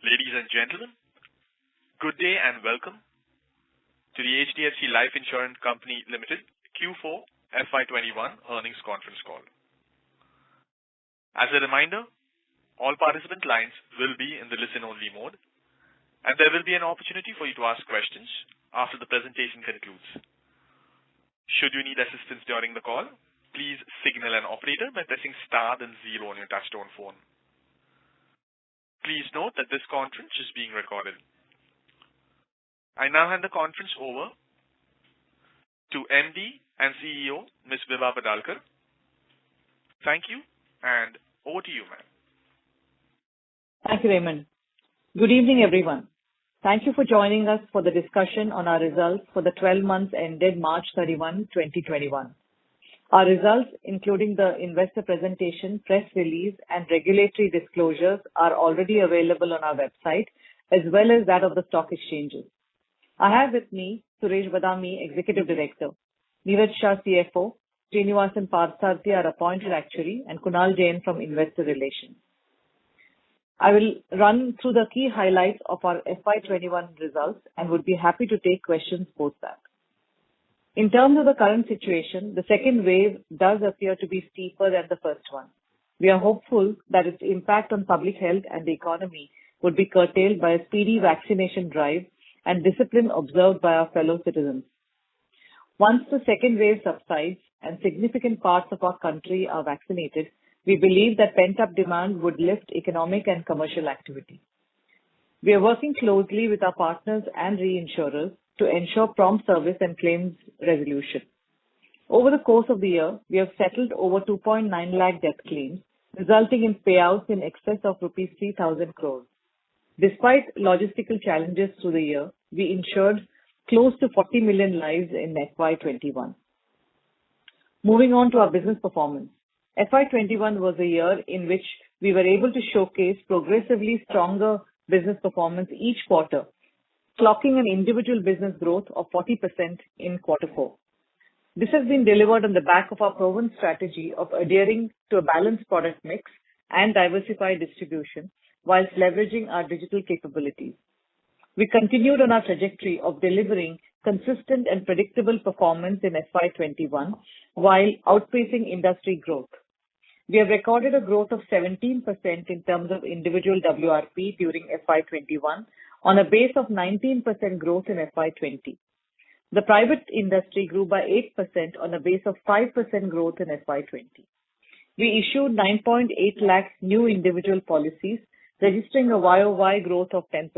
Ladies and gentlemen, good day and welcome to the HDFC Life Insurance Company Limited Q4 FY21 earnings conference call. As a reminder, all participant lines will be in the listen-only mode, and there will be an opportunity for you to ask questions after the presentation concludes. Should you need assistance during the call, please signal an operator by pressing star then 0 on your touchtone phone. Please note that this conference is being recorded. I now hand the conference over to MD and CEO, Ms. Vibha Padalkar. Thank you, and over to you, ma'am. Thank you, Raymond. Good evening, everyone. Thank you for joining us for the discussion on our results for the 12 months ended March 31, 2021. Our results, including the investor presentation, press release, and regulatory disclosures, are already available on our website, as well as that of the stock exchanges. I have with me Suresh Badami, Executive Director, Niraj Shah, CFO, Srinivasan Parthasarathy, our Appointed Actuary, and Kunal Jain from Investor Relations. I will run through the key highlights of our FY21 results and would be happy to take questions post that. In terms of the current situation, the second wave does appear to be steeper than the first one. We are hopeful that its impact on public health and the economy would be curtailed by a speedy vaccination drive and discipline observed by our fellow citizens. Once the second wave subsides and significant parts of our country are vaccinated, we believe that pent-up demand would lift economic and commercial activity. We are working closely with our partners and reinsurers to ensure prompt service and claims resolution. Over the course of the year, we have settled over 2.9 lakh death claims, resulting in payouts in excess of rupees 3,000 crores. Despite logistical challenges through the year, we insured close to 40 million lives in FY21. Moving on to our business performance. FY21 was a year in which we were able to showcase progressively stronger business performance each quarter, clocking an individual business growth of 40% in Q4. This has been delivered on the back of our proven strategy of adhering to a balanced product mix and diversified distribution whilst leveraging our digital capabilities. We continued on our trajectory of delivering consistent and predictable performance in FY21 while outpacing industry growth. We have recorded a growth of 17% in terms of individual WRP during FY21 on a base of 19% growth in FY20. The private industry grew by 8% on a base of 5% growth in FY20. We issued 9.8 lakhs new individual policies, registering a YOY growth of 10%.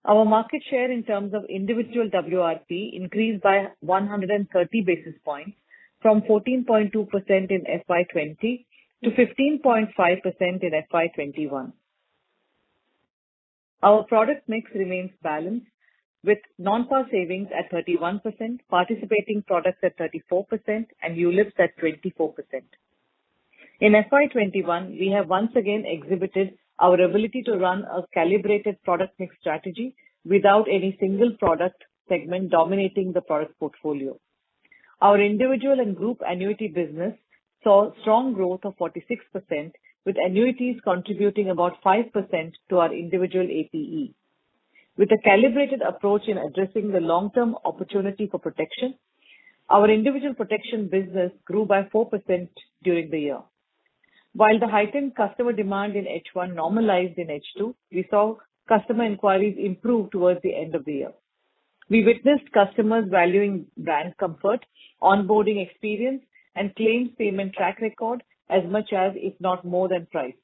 Our market share in terms of individual WRP increased by 130 basis points from 14.2% in FY20 to 15.5% in FY21. Our product mix remains balanced, with non-par savings at 31%, participating products at 34%, and ULIPs at 24%. In FY21, we have once again exhibited our ability to run a calibrated product mix strategy without any single product segment dominating the product portfolio. Our individual and group annuity business saw strong growth of 46%, with annuities contributing about 5% to our individual APE. With a calibrated approach in addressing the long-term opportunity for protection, our individual protection business grew by 4% during the year. While the heightened customer demand in H1 normalized in H2, we saw customer inquiries improve towards the end of the year. We witnessed customers valuing brand comfort, onboarding experience, and claims payment track record as much as, if not more than, price.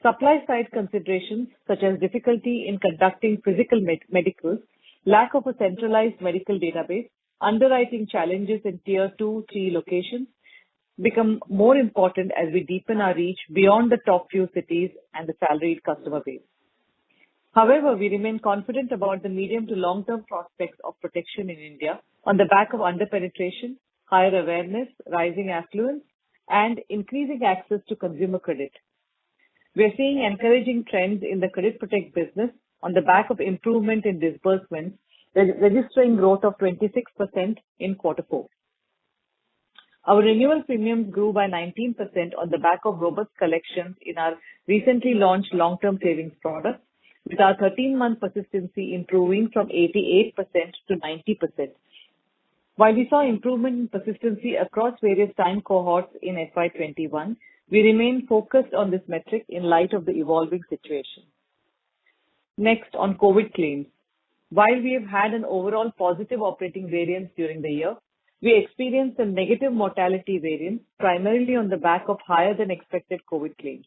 Supply side considerations such as difficulty in conducting physical medicals, lack of a centralized medical database, underwriting challenges in tier 2, 3 locations become more important as we deepen our reach beyond the top few cities and the salaried customer base. However, we remain confident about the medium to long-term prospects of protection in India on the back of under-penetration, higher awareness, rising affluence, and increasing access to consumer credit. We are seeing encouraging trends in the Credit Protect business on the back of improvement in disbursements, registering growth of 26% in Q4. Our renewal premiums grew by 19% on the back of robust collections in our recently launched long-term savings products, with our 13-month persistency improving from 88% to 90%. While we saw improvement in persistency across various time cohorts in FY21, we remain focused on this metric in light of the evolving situation. Next, on COVID claims. While we have had an overall positive operating variance during the year, we experienced a negative mortality variance primarily on the back of higher than expected COVID claims.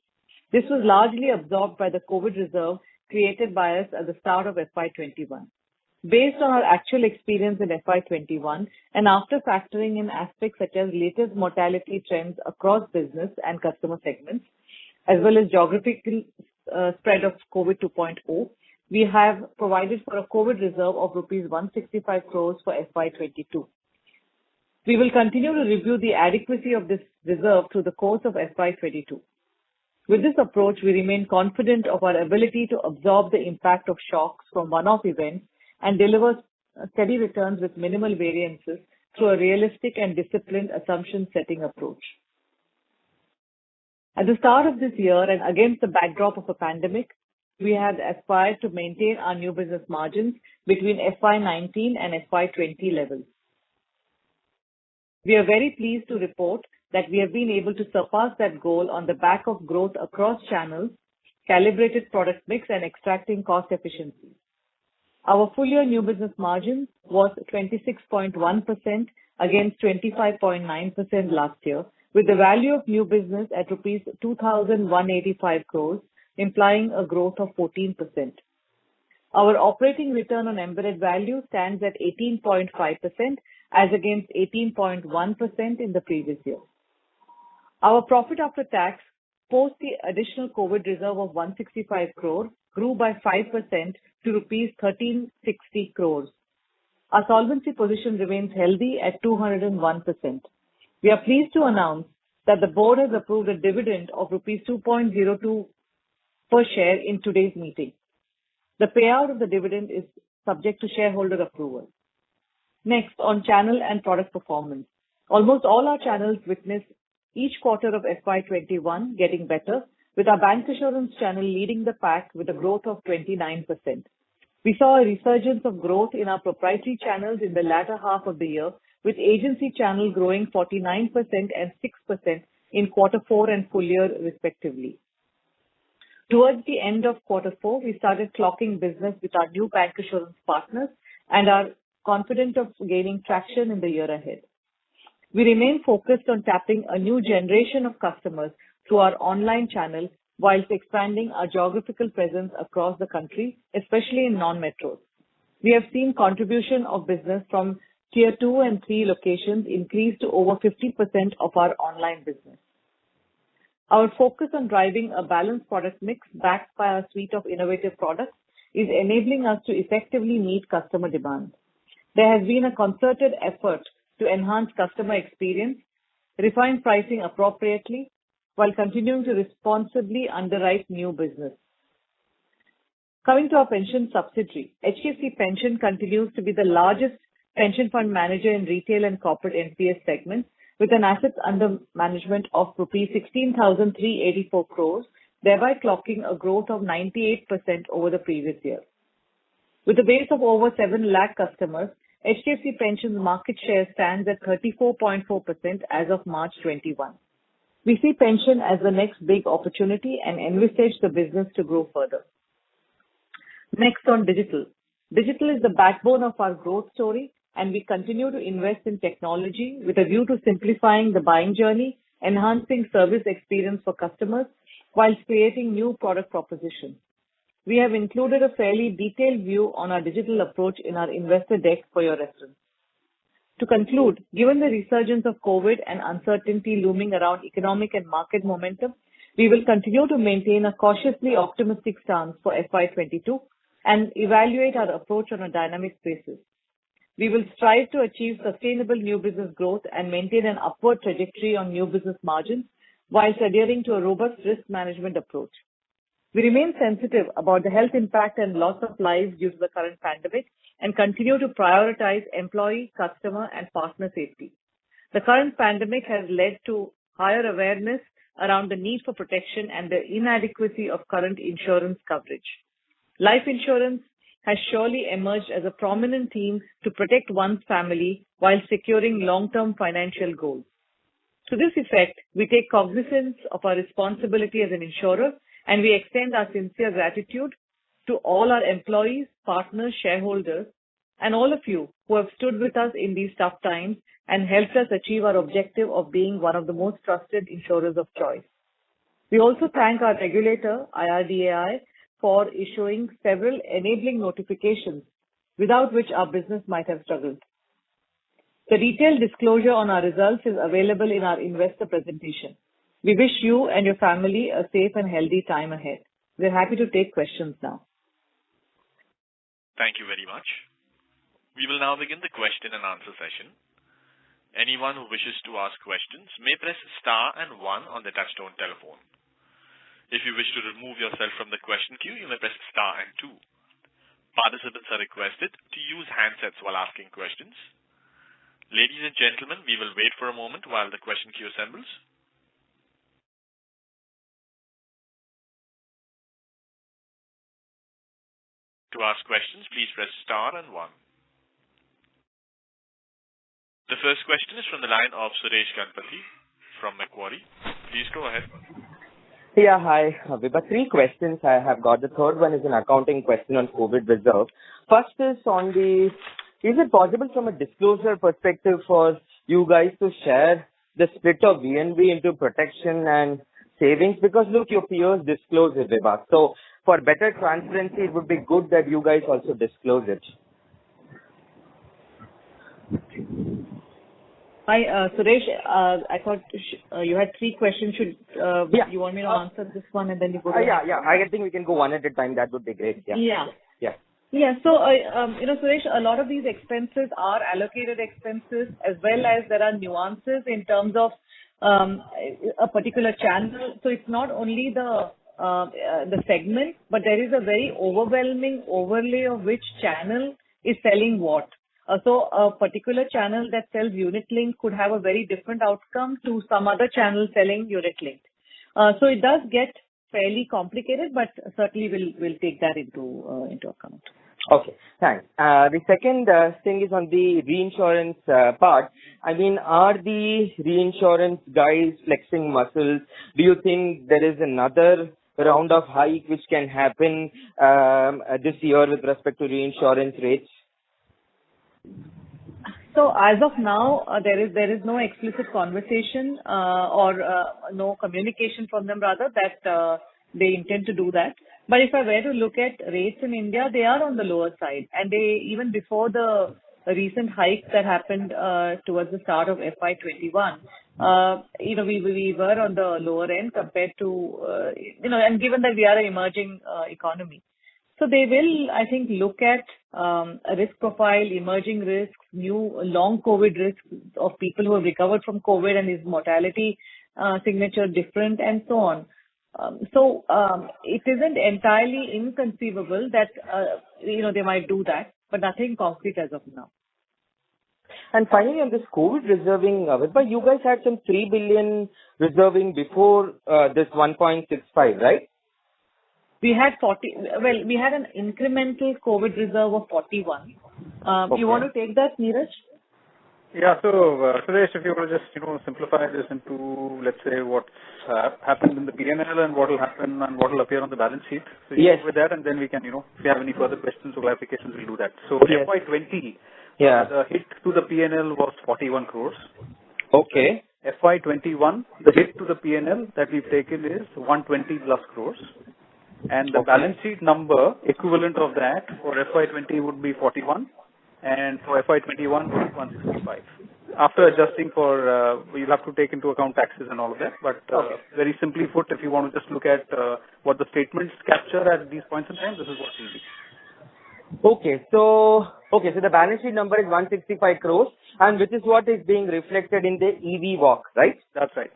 This was largely absorbed by the COVID reserve created by us at the start of FY21. Based on our actual experience in FY21 and after factoring in aspects such as latest mortality trends across business and customer segments, as well as geographical spread of COVID 2.0, we have provided for a COVID reserve of rupees 165 crores for FY22. We will continue to review the adequacy of this reserve through the course of FY22. With this approach, we remain confident of our ability to absorb the impact of shocks from one-off events and deliver steady returns with minimal variances through a realistic and disciplined assumption setting approach. At the start of this year and against the backdrop of a pandemic, we had aspired to maintain our new business margins between FY19 and FY20 levels. We are very pleased to report that we have been able to surpass that goal on the back of growth across channels, calibrated product mix, and extracting cost efficiencies. Our full year new business margin was 26.1% against 25.9% last year, with the value of new business at rupees 2,185 crores, implying a growth of 14%. Our operating return on embedded value stands at 18.5% as against 18.1% in the previous year. Our profit after tax, post the additional COVID reserve of 165 crore, grew by 5% to rupees 1360 crores. Our solvency position remains healthy at 201%. We are pleased to announce that the board has approved a dividend of rupees 2.02 per share in today's meeting. The payout of the dividend is subject to shareholder approval. Next, on channel and product performance. Almost all our channels witnessed each quarter of FY21 getting better, with our bancassurance channel leading the pack with a growth of 29%. We saw a resurgence of growth in our proprietary channels in the latter half of the year, with agency channel growing 49% and 6% in quarter 4 and full year respectively. Towards the end of quarter 4, we started clocking business with our new bancassurance partners and are confident of gaining traction in the year ahead. We remain focused on tapping a new generation of customers through our online channel whilst expanding our geographical presence across the country, especially in non-metros. We have seen contribution of business from tier 2 and 3 locations increase to over 50% of our online business. Our focus on driving a balanced product mix backed by our suite of innovative products is enabling us to effectively meet customer demand. There has been a concerted effort to enhance customer experience, refine pricing appropriately, while continuing to responsibly underwrite new business. Coming to our pension subsidiary, HDFC Pension continues to be the largest pension fund manager in retail and corporate NPS segments, with an assets under management of rupees 16,384 crores, thereby clocking a growth of 98% over the previous year. With a base of over 7 lakh customers, HDFC Pension's market share stands at 34.4% as of March 21. We see pension as the next big opportunity and envisage the business to grow further. Next, on digital. Digital is the backbone of our growth story, and we continue to invest in technology with a view to simplifying the buying journey, enhancing service experience for customers, whilst creating new product propositions. We have included a fairly detailed view on our digital approach in our investor deck for your reference. To conclude, given the resurgence of COVID and uncertainty looming around economic and market momentum, we will continue to maintain a cautiously optimistic stance for FY22 and evaluate our approach on a dynamic basis. We will strive to achieve sustainable new business growth and maintain an upward trajectory on new business margins whilst adhering to a robust risk management approach. We remain sensitive about the health impact and loss of lives due to the current pandemic and continue to prioritize employee, customer, and partner safety. The current pandemic has led to higher awareness around the need for protection and the inadequacy of current insurance coverage. Life insurance has surely emerged as a prominent theme to protect one's family while securing long-term financial goals. To this effect, we take cognizance of our responsibility as an insurer, and we extend our sincere gratitude to all our employees, partners, shareholders, and all of you who have stood with us in these tough times and helped us achieve our objective of being one of the most trusted insurers of choice. We also thank our regulator, IRDAI, for issuing several enabling notifications without which our business might have struggled. The detailed disclosure on our results is available in our investor presentation. We wish you and your family a safe and healthy time ahead. We're happy to take questions now. Thank you very much. We will now begin the question and answer session. Anyone who wishes to ask questions may press star and 1 on the touchtone telephone. If you wish to remove yourself from the question queue, you may press star and 2. Participants are requested to use handsets while asking questions. Ladies and gentlemen, we will wait for a moment while the question queue assembles. To ask questions, please press star and 1. The first question is from the line of Suresh Ganapathy from Macquarie. Please go ahead. Yeah, hi, Vibha. 3 questions I have got. The third one is an accounting question on COVID reserve. First is is it possible from a disclosure perspective for you guys to share the split of VNB into protection and savings? Because look, your peers disclose it, Vibha. So for better transparency, it would be good that you guys also disclose it. Hi, Suresh. I thought you had 3 questions. You want me to answer this one and then you go to Yeah. I think we can go one at a time. That would be great. Yeah. So, Suresh, a lot of these expenses are allocated expenses, as well as there are nuances in terms of a particular channel. So it's not only the segment, but there is a very overwhelming overlay of which channel is selling what. So a particular channel that sells unit link could have a very different outcome to some other channel selling unit link. So it does get fairly complicated, but certainly we'll take that into account. Okay, thanks. The second thing is on the reinsurance part. I mean, are the reinsurance guys flexing muscles? Do you think there is another round of hike which can happen this year with respect to reinsurance rates? So as of now, there is no explicit conversation or no communication from them rather that they intend to do that. But if I were to look at rates in India, they are on the lower side, and they even before the recent hikes that happened towards the start of FY21, we were on the lower end compared to and given that we are an emerging economy. So they will, I think, look at a risk profile, emerging risks, new long COVID risks of people who have recovered from COVID and is mortality signature different and so on. So it isn't entirely inconceivable that, they might do that, but nothing concrete as of now. And finally, on this COVID reserving, Vibha, you guys had some 3 billion reserving before this 1.65, right? We had we had an incremental COVID reserve of 41. Okay. You want to take that, Neeraj? Yeah, so Suresh, if you were to just simplify this into, let's say, what's happened in the P&L and what will happen and what will appear on the balance sheet. So yes. With that, and then we can, if you have any further questions or clarifications, we'll do that. So yes. FY20, yeah. the hit to the P&L was 41 crores. Okay. FY21, the hit to the P&L that we've taken is 120 plus crores. And the balance sheet number equivalent of that for FY20 would be 41, and for FY21 would be 165. After adjusting for, you'll have to take into account taxes and all of that, but very simply put, if you want to just look at what the statements capture at these points in time, this is what will be. Okay, so the balance sheet number is 165 crores, and which is what is being reflected in the EV walk, right? That's right.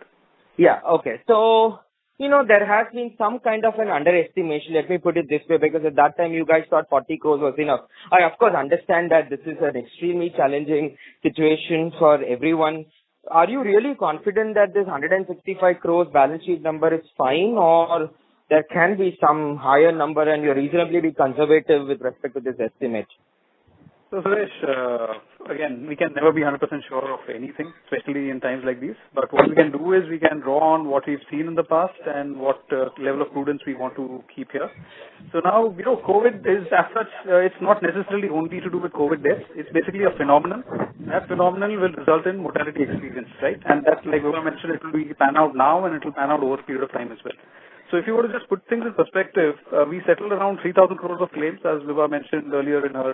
Yeah, okay. So, there has been some kind of an underestimation, let me put it this way, because at that time you guys thought 40 crores was enough. I, of course, understand that this is an extremely challenging situation for everyone. are you really confident that this 165 crores balance sheet number is fine, or there can be some higher number and you're reasonably be conservative with respect to this estimate? So Suresh, again, we can never be 100% sure of anything, especially in times like these. But what we can do is we can draw on what we've seen in the past and what level of prudence we want to keep here. So now, COVID is as such, it's not necessarily only to do with COVID deaths. It's basically a phenomenon. That phenomenon will result in mortality experience, right? And that, like Vibha mentioned, it will be pan out now and it will pan out over a period of time as well. So if you were to just put things in perspective, we settled around 3,000 crores of claims, as Vibha mentioned earlier in her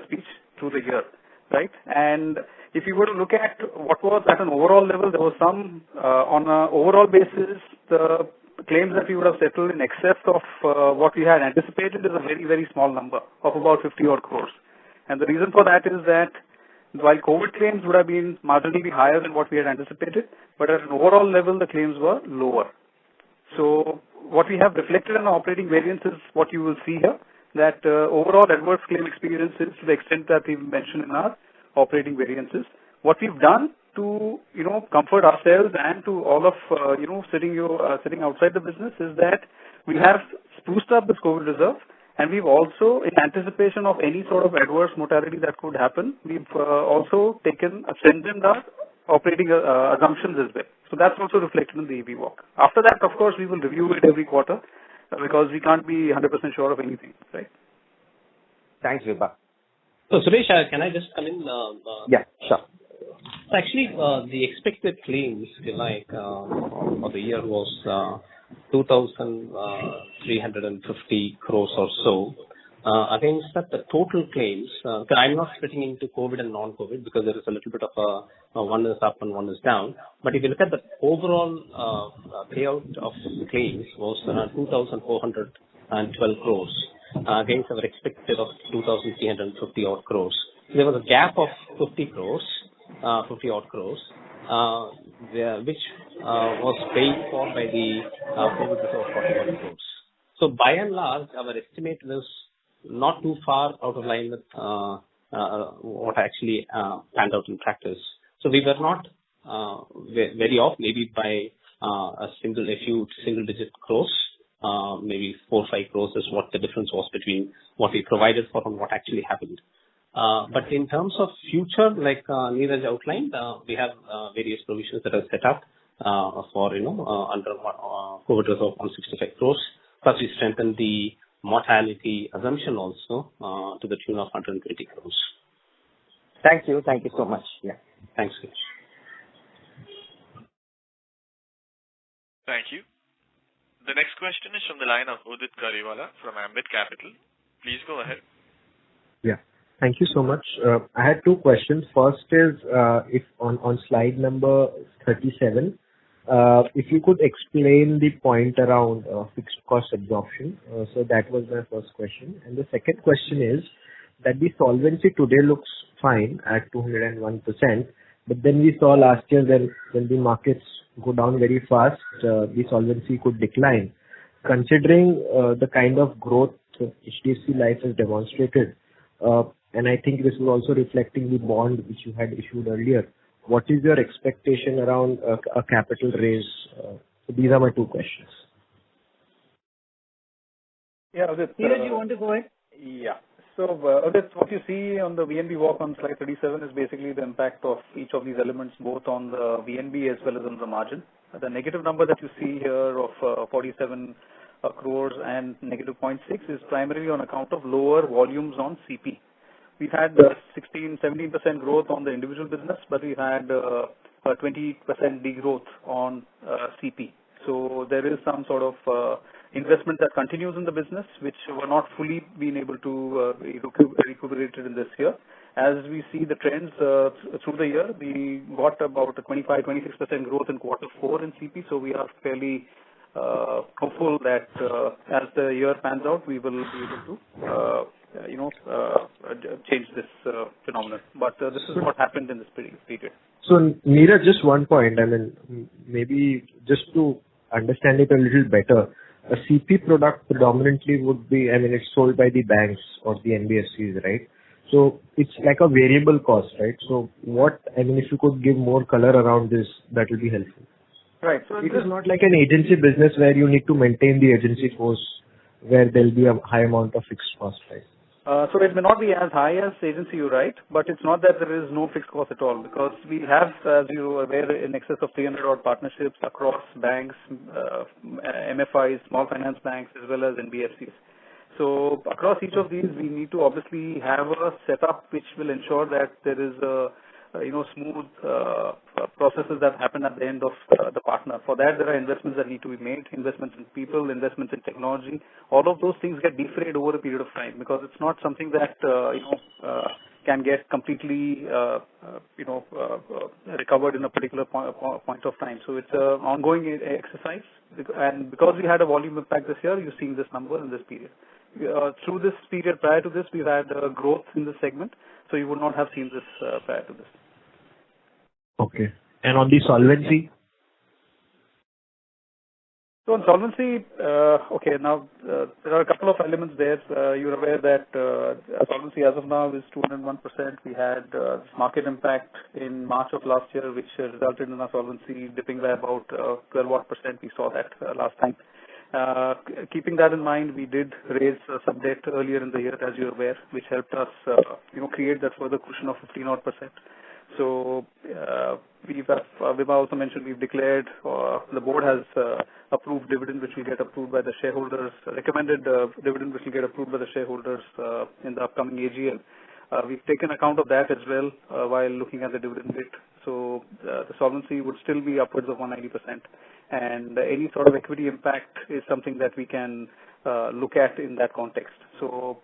speech, through the year, right? And if you were to look at what was at an overall level, there was some, on an overall basis, the claims that we would have settled in excess of what we had anticipated is a very, very small number of about 50 odd crores. And the reason for that is that while COVID claims would have been marginally higher than what we had anticipated, but at an overall level, the claims were lower. So what we have reflected in our operating variance is what you will see here, that overall adverse claim experiences to the extent that we've mentioned in our operating variances. What we've done to, comfort ourselves and to all of, sitting outside the business is that we have spruced up this COVID reserve, and we've also, in anticipation of any sort of adverse mortality that could happen, we've also strengthened our operating assumptions as well. So that's also reflected in the EV walk. After that, of course, we will review it every quarter because we can't be 100% sure of anything, right? Thanks, Vibha. So, Suresh, can I just come in? Yeah, sure. Actually, the expected claims, if you like, for the year was 2,350 crores or so. Against that, the total claims, I'm not splitting into COVID and non-COVID because there is a little bit of one is up and one is down. But if you look at the overall payout of claims was 2,412 crores against our expected of 2,350 odd crores. There was a gap of 50 odd crores, which was paid for by the COVID reserve of 41 crores. So by and large, our estimate was not too far out of line with what actually panned out in practice. So we were not very off, maybe by a few single-digit crores, maybe 4 or 5 crores is what the difference was between what we provided for and what actually happened. But in terms of future, like Neeraj outlined, we have various provisions that are set up for under COVID reserve 165 crores. Plus, we strengthened the mortality assumption also to the tune of 120 crores. Thank you so much. Yeah. Thanks, Suresh. Thank you. The next question is from the line of Udit Kariwala from Ambit Capital. Please go ahead. Yeah. Thank you so much. I had two questions. First is, if on slide number 37, if you could explain the point around fixed cost absorption. So that was my first question. And the second question is that the solvency today looks fine at 201%, but then we saw last year that when the markets go down very fast, the solvency could decline. Considering the kind of growth HDFC Life has demonstrated, and I think this is also reflecting the bond which you had issued earlier, what is your expectation around a capital raise? So these are my two questions. Yeah, Udit. Neeraj, you want to go ahead? Yeah. So, Udit, what you see on the VNB walk on slide 37 is basically the impact of each of these elements, both on the VNB as well as on the margin. The negative number that you see here of 47 crores and negative 0.6 is primarily on account of lower volumes on CP. We've had 16-17% growth on the individual business, but we've had a 20% degrowth on CP. So there is some sort of investment that continues in the business, which were not fully being able to recuperate in this year. As we see the trends through the year, we got about a 25-26% growth in quarter 4 in CP. So we are fairly hopeful that as the year pans out, we will be able to change this phenomenon. But this is what happened in this period. So, Neeraj, just one point. I mean, maybe just to understand it a little better, a CP product predominantly would be, I mean, it's sold by the banks or the NBFCs, right? So it's like a variable cost, right? So if you could give more color around this, that will be helpful. Right. So It is not like an agency business where you need to maintain the agency force, where there'll be a high amount of fixed cost, right? So it may not be as high as agency, you're right, but it's not that there is no fixed cost at all, because we have, as you are aware, in excess of 300 odd partnerships across banks, MFIs, small finance banks, as well as NBFCs. So across each of these, we need to obviously have a setup which will ensure that there is a smooth processes that happen at the end of the partner. For that, there are investments that need to be made, investments in people, investments in technology. All of those things get defrayed over a period of time, because it's not something that can get completely recovered in a particular point of time. So it's an ongoing exercise, and because we had a volume impact this year, you're seeing this number in this period. Through this period prior to this, we've had growth in the segment, so you would not have seen this prior to this. Okay. And on the solvency? So on solvency, now there are a couple of elements there. You're aware that solvency as of now is 201%. We had this market impact in March of last year, which resulted in our solvency dipping by about 12%. We saw that last time. Keeping that in mind, we did raise some debt earlier in the year, as you're aware, which helped us, create that further cushion of 15%. So Vibha also mentioned we've declared, the board has approved dividend which will get approved by the shareholders, recommended dividend which will get approved by the shareholders in the upcoming AGM. We've taken account of that as well while looking at the dividend bit. So the solvency would still be upwards of 190%. And any sort of equity impact is something that we can look at in that context. So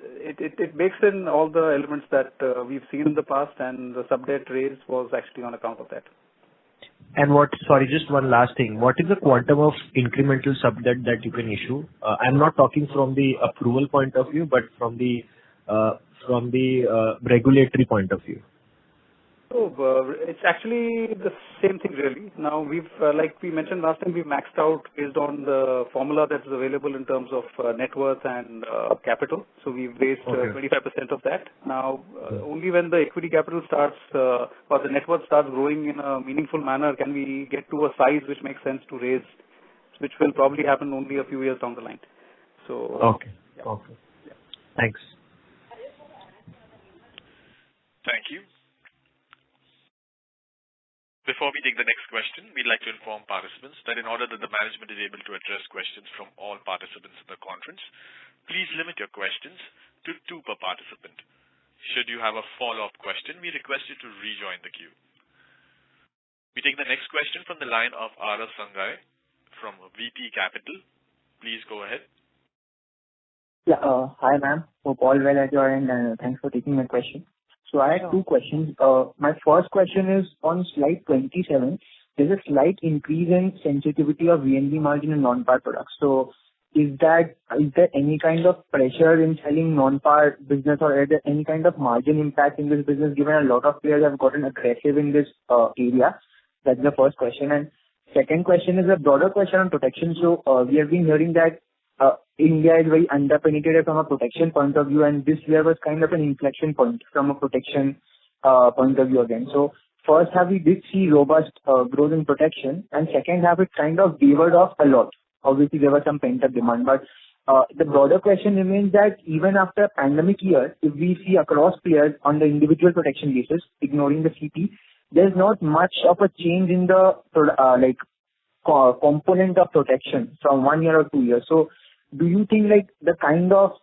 it bakes in all the elements that we've seen in the past, and the sub-debt raise was actually on account of that. And just one last thing. What is the quantum of incremental sub-debt that you can issue? I'm not talking from the approval point of view, but from the regulatory point of view. So it's actually the same thing really. Now we've, like we mentioned last time, we've maxed out based on the formula that's available in terms of net worth and capital. So we've raised 25% of that. Now only when the equity capital starts or the net worth starts growing in a meaningful manner can we get to a size which makes sense to raise, which will probably happen only a few years down the line. So Okay. Thanks. Thank you. Before we take the next question, we'd like to inform participants that in order that the management is able to address questions from all participants in the conference, please limit your questions to 2 per participant. Should you have a follow-up question, we request you to rejoin the queue. We take the next question from the line of Arav Sangai from VT Capital. Please go ahead. Yeah, hi ma'am. Hope all well at your end, and thanks for taking my question. So I have 2 questions. My first question is on slide 27. There's a slight increase in sensitivity of VNB margin in non-par products. So is there any kind of pressure in selling non-par business, or is there any kind of margin impact in this business, given a lot of players have gotten aggressive in this area? That's the first question. And second question is a broader question on protection. So we have been hearing that India is very underpenetrated from a protection point of view, and this year was kind of an inflection point from a protection point of view again. So first half we did see robust growth in protection, and second half it kind of wavered off a lot. Obviously there was some pent-up demand, but the broader question remains that even after pandemic year, if we see across players on the individual protection basis, ignoring the CP, there's not much of a change in the component of protection from 1 year or 2 years. So do you think the kind of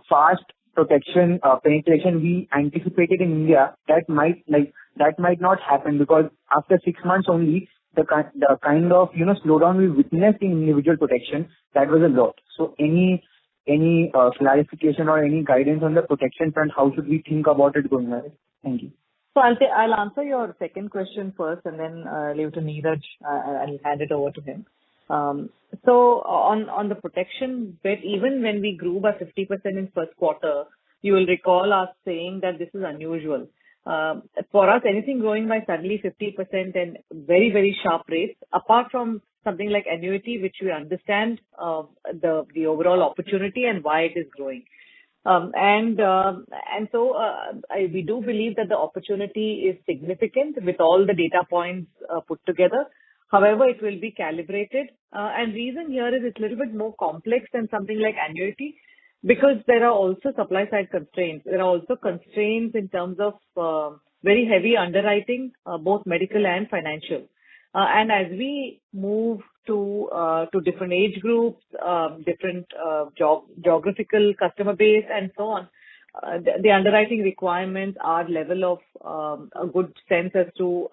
fast protection penetration we anticipated in India, that might not happen, because after 6 months only the kind of slowdown we witnessed in individual protection, that was a lot. So any clarification or any guidance on the protection front, how should we think about it going ahead? Thank you. So I'll answer your second question first, and then leave to Neeraj. I'll hand it over to him. So on the protection bit, even when we grew by 50% in first quarter, you will recall us saying that this is unusual. For us, anything growing by suddenly 50% and very, very sharp rates, apart from something like annuity, which we understand the overall opportunity and why it is growing. We do believe that the opportunity is significant with all the data points put together. However, it will be calibrated. And reason here is it's a little bit more complex than something like annuity because there are also supply side constraints. There are also constraints in terms of very heavy underwriting, both medical and financial. And as we move to different age groups, different geographical customer base, and so on, the underwriting requirements, our level of a good sense as to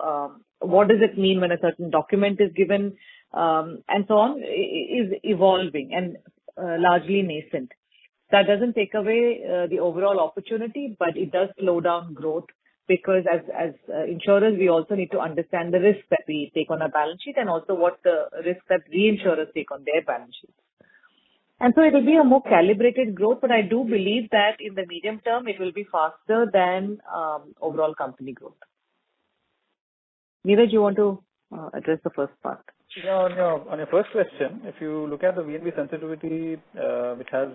what does it mean when a certain document is given, and so on, is evolving and largely nascent. That doesn't take away the overall opportunity, but it does slow down growth because as insurers, we also need to understand the risk that we take on our balance sheet and also what the risk that reinsurers take on their balance sheets. And so it will be a more calibrated growth, but I do believe that in the medium term, it will be faster than overall company growth. Neeraj, you want to address the first part? Yeah, on your first question, if you look at the VNB sensitivity, which has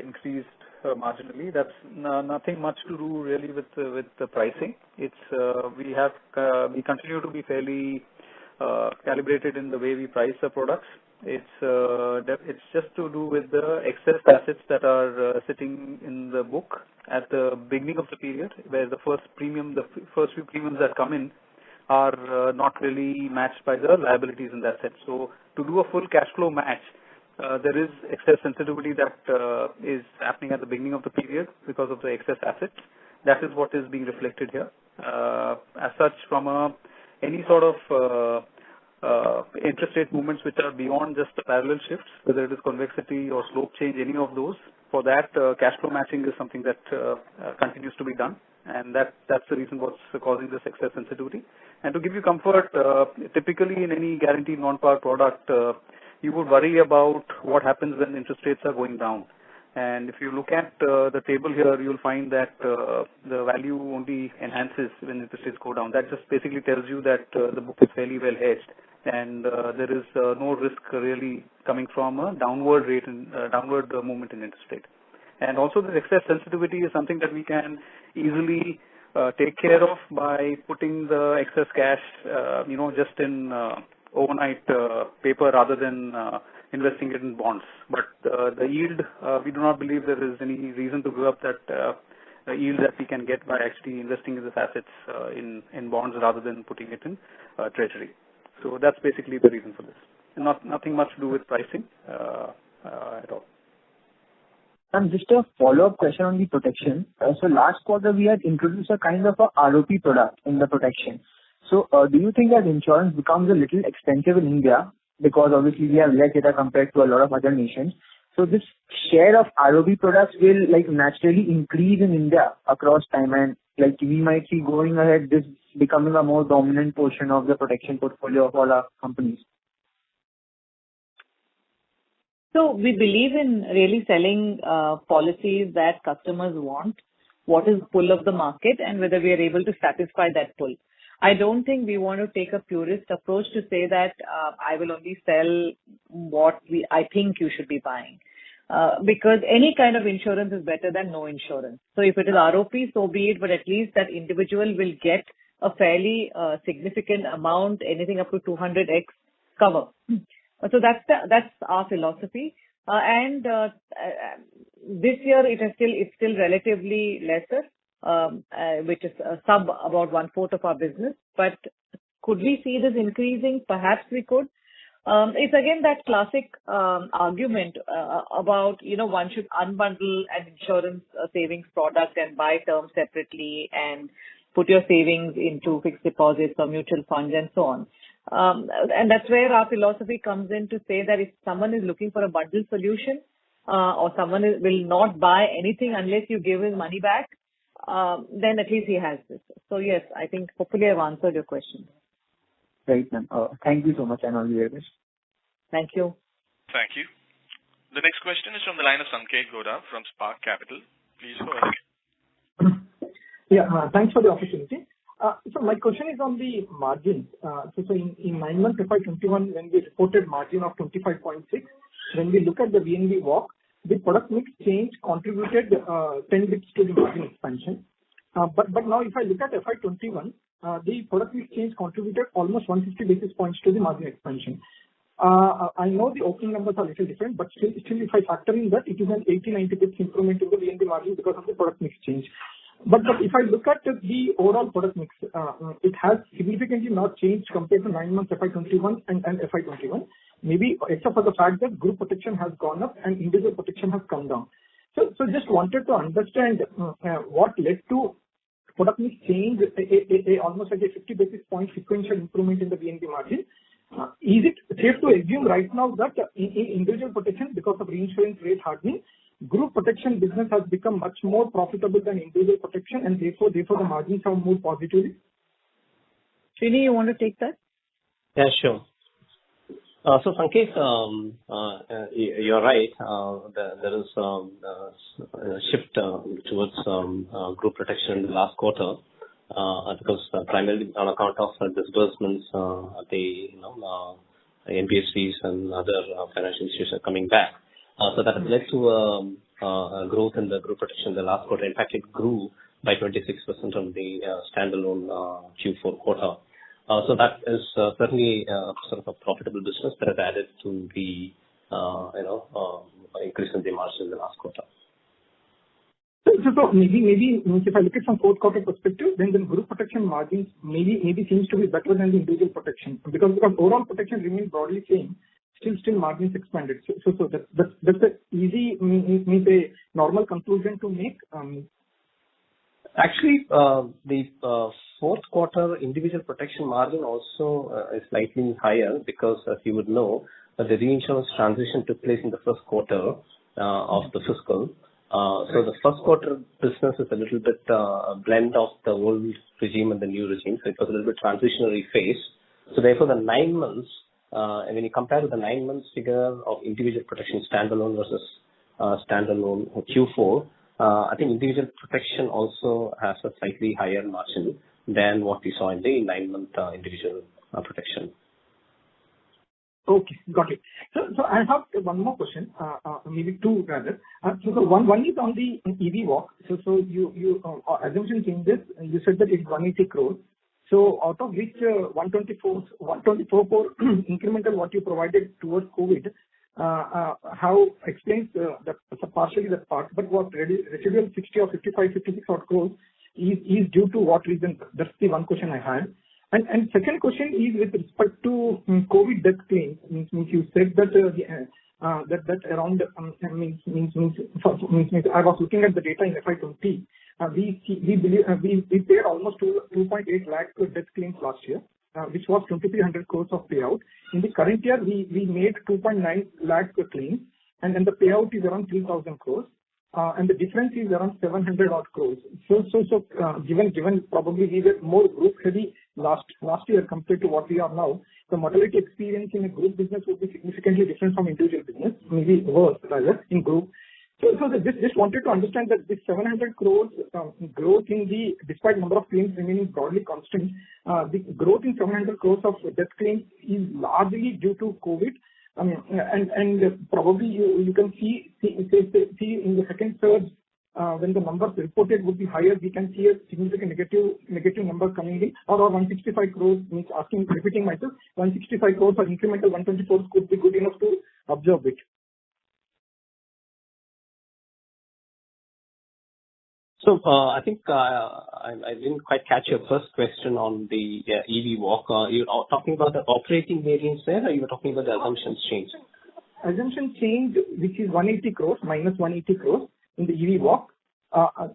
increased marginally, that's nothing much to do really with the pricing. It's we continue to be fairly calibrated in the way we price the products. It's just to do with the excess assets that are sitting in the book at the beginning of the period, where the first few premiums that come in are not really matched by the liabilities in that sense. So to do a full cash flow match, there is excess sensitivity that is happening at the beginning of the period because of the excess assets. That is what is being reflected here. As such, from any sort of interest rate movements which are beyond just the parallel shifts, whether it is convexity or slope change, any of those, for that cash flow matching is something that continues to be done, and that's the reason what's causing this excess sensitivity. And to give you comfort, typically in any guaranteed non-par product, you would worry about what happens when interest rates are going down. And if you look at the table here, you'll find that the value only enhances when interest rates go down. That just basically tells you that the book is fairly well hedged, and there is no risk really coming from a downward movement in interest rate. And also, the excess sensitivity is something that we can easily take care of by putting the excess cash, just in overnight paper rather than investing it in bonds. But the yield, we do not believe there is any reason to give up that yield that we can get by actually investing in these assets in bonds rather than putting it in treasury. So that's basically the reason for this. Nothing much to do with pricing at all. And just a follow-up question on the protection. So last quarter we had introduced a kind of a ROP product in the protection. So do you think that insurance becomes a little expensive in India because obviously we have less data compared to a lot of other nations? So this share of ROP products will naturally increase in India across time, and we might see going ahead this becoming a more dominant portion of the protection portfolio of all our companies. So we believe in really selling policies that customers want, what is pull of the market, and whether we are able to satisfy that pull. I don't think we want to take a purist approach to say that I will only sell what I think you should be buying. Because any kind of insurance is better than no insurance. So if it is ROP, so be it, but at least that individual will get a fairly significant amount, anything up to 200x cover. So that's our philosophy. And this year it's still relatively lesser, which is sub about 1/4 of our business. But could we see this increasing? Perhaps we could. It's again that classic argument about, one should unbundle an insurance savings product and buy terms separately and put your savings into fixed deposits or mutual funds and so on. And that's where our philosophy comes in to say that if someone is looking for a bundle solution or someone will not buy anything unless you give his money back, then at least he has this. So yes, I think hopefully I've answered your question. Right, ma'am. Thank you so much, and all the very best. Thank you. Thank you. The next question is from the line of Sanket Godha from Spark Capital. Please go ahead. Yeah, thanks for the opportunity. So my question is on the margins. So in 9 months FY21, when we reported margin of 25.6, when we look at the VNB walk, the product mix change contributed 10 bits to the margin expansion. But now if I look at FY21, the product mix change contributed almost 150 basis points to the margin expansion. I know the opening numbers are a little different, but still if I factor in that, it is an 80-90 basis improvement in the VNB margin because of the product mix change. But if I look at the overall product mix, it has significantly not changed compared to 9 months FY21 and FY21. Maybe except for the fact that group protection has gone up and individual protection has come down. So just wanted to understand what led to product mix change, almost like a 50 basis point sequential improvement in the VNB margin. Is it safe to assume right now that in individual protection, because of reinsurance rate hardening, group protection business has become much more profitable than individual protection, and therefore the margins have moved positively? Srini, you want to take that? Yeah, sure. So Sanket, you're right. There is a shift towards group protection in the last quarter because primarily on account of disbursements, the NBFCs and other financial institutions are coming back. So that has led to a growth in the group protection in the last quarter. In fact, it grew by 26% on the standalone Q4 quarter. So that is certainly sort of a profitable business that has added to the increase in the margin in the last quarter. So maybe if I look at from fourth quarter perspective, then the group protection margins maybe seems to be better than the individual protection because overall protection remains broadly same. Still margins expanded. So that's a easy means a normal conclusion to make. Actually, the fourth quarter individual protection margin also is slightly higher because, as you would know, the reinsurance transition took place in the first quarter of the fiscal. So the first quarter business is a little bit blend of the old regime and the new regime. So it was a little bit transitionary phase. So therefore, the 9 months, when you compare with the 9 months figure of individual protection standalone versus standalone Q4, I think individual protection also has a slightly higher margin than what we saw in the 9-month individual protection. Okay, got it. So I have one more question, maybe two rather. So one is on the EV walk. So you assumption changes. You said that it's 180 crores. So out of which 124 crore incremental what you provided towards COVID, how explains that partially that part, but what residual 60 or 55, 56 odd crores is due to what reason? That's the one question I had. And second question is with respect to COVID death claims. Means you said that that around means I was looking at the data in FY20. We paid almost 2.8 lakh death claims last year, which was 2,300 crores of payout. In the current year, we made 2.9 lakh claims, and then the payout is around 3,000 crores. And the difference is around 700 odd crores. So given probably we were more group heavy last year compared to what we are now, the mortality experience in a group business would be significantly different from individual business, maybe worse rather in group. So just wanted to understand that this 700 crores growth in the, despite number of claims remaining broadly constant, the growth in 700 crores of death claims is largely due to COVID. And probably you can see in the second surge when the numbers reported would be higher, we can see a significant negative number coming in, or 165 crores, means repeating myself, 165 crores or incremental 124 could be good enough to absorb it. So I think I didn't quite catch your first question on the EV walk. You're talking about the operating variance there, or you were talking about the assumptions change? Assumption change, which is 180 crores, minus 180 crores in the EV walk.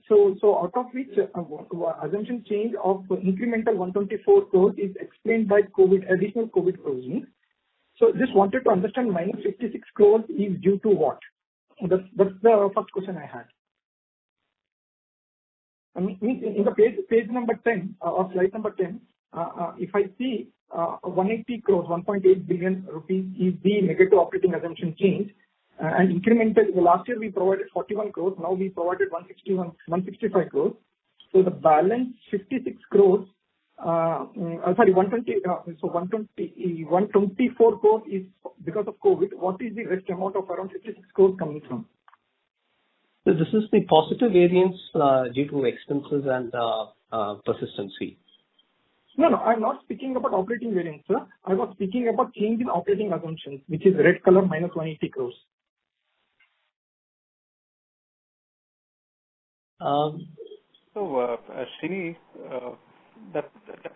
So out of which assumption change of incremental 124 crores is explained by additional COVID provisioning. So just wanted to understand minus 56 crores is due to what? That's the first question I had. In the page number 10 or slide number 10, if I see 180 crores, 1.8 billion rupees is the negative operating assumption change, and incremental. Last year we provided 41 crores, now we provided 165 crores. So the balance 56 crores, 124 crores is because of COVID. What is the rest amount of around 56 crores coming from? So this is the positive variance due to expenses and persistency. No, I'm not speaking about operating variance, sir. I was speaking about change in operating assumptions, which is red color minus 180 crores. Srini, that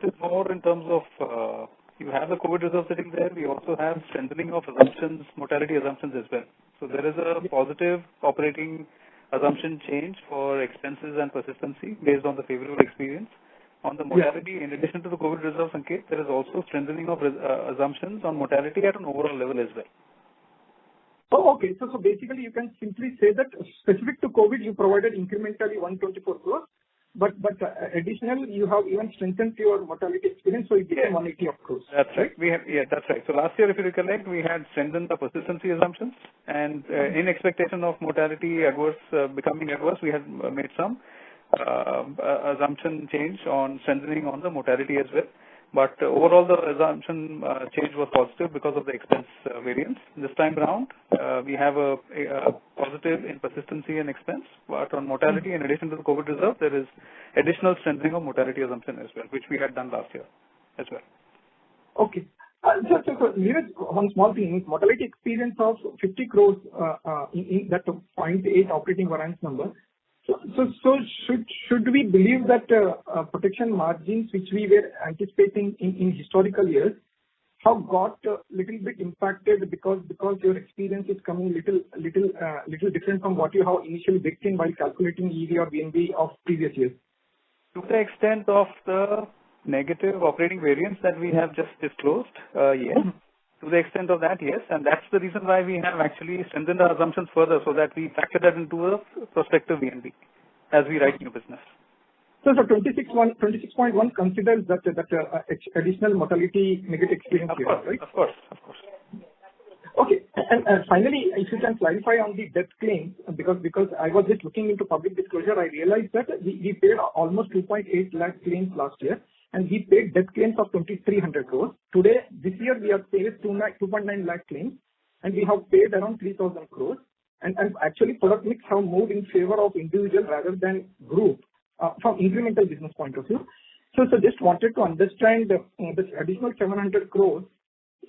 is more in terms of you have the COVID reserve sitting there. We also have strengthening of assumptions, mortality assumptions as well. So there is a positive operating assumption change for expenses and persistency based on the favorable experience. On the mortality, in addition to the COVID reserve, Sanket, there is also strengthening of assumptions on mortality at an overall level as well. Oh, okay. So basically, you can simply say that specific to COVID, you provided incrementally 124 crores, but additional, you have even strengthened your mortality experience, so it became 180 crores. That's right. That's right. So last year, if you recollect, we had strengthened the persistency assumptions, and in expectation of mortality adverse becoming adverse, we had made some assumption change on strengthening on the mortality as well. But overall, the assumption change was positive because of the expense variance. This time around, we have a positive in persistency and expense, but on mortality, in addition to the COVID reserve, there is additional strengthening of mortality assumption as well, which we had done last year as well. Okay. So Neeraj, one small thing, mortality experience of 50 crores in that 0.8 operating variance number. So should we believe that protection margins, which we were anticipating in historical years, have got a little bit impacted because your experience is coming little different from what you have initially baked in while calculating EV or VNB of previous years? To the extent of the negative operating variance that we have just disclosed, yes. To the extent of that, yes. And that's the reason why we have actually strengthened our assumptions further so that we factor that into a prospective VNB as we write new business. So 26.1 considers that additional mortality negative experience here, right? Of course. Okay. And finally, if you can clarify on the death claims, because I was just looking into public disclosure, I realized that we paid almost 2.8 lakh claims last year, and we paid death claims of 2,300 crores. Today, this year, we have paid 2.9 lakh claims, and we have paid around 3,000 crores. And actually, product mix have moved in favor of individual rather than group from incremental business point of view. So just wanted to understand this additional 700 crores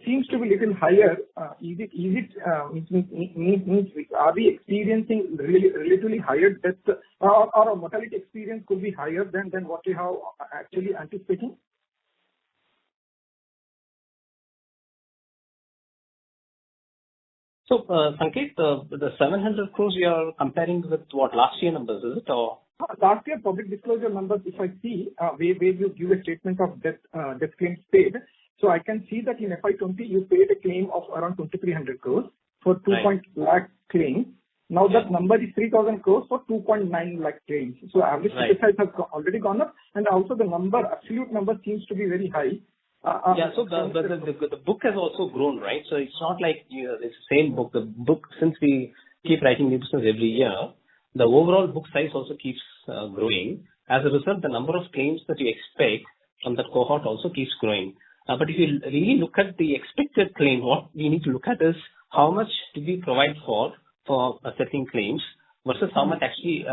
seems to be little higher. Is it are we experiencing relatively higher death or our mortality experience could be higher than what we have actually anticipating? So, Sanket, the 700 crores you are comparing with what last year numbers, is it? Or last year public disclosure numbers, if I see where you give a statement of death claims paid, so I can see that in FY20 you paid a claim of around 2,300 crores for 2.1 lakh claims. Now that number is 3,000 crores for 2.9 lakh claims. So average ticket size has already gone up, and also the absolute number seems to be very high. So the book has also grown, right? So it's not like it's the same book. The book, since we keep writing new business every year, the overall book size also keeps growing. As a result, the number of claims that you expect from that cohort also keeps growing. But if you really look at the expected claim, what we need to look at is how much did we provide for setting claims versus how much actually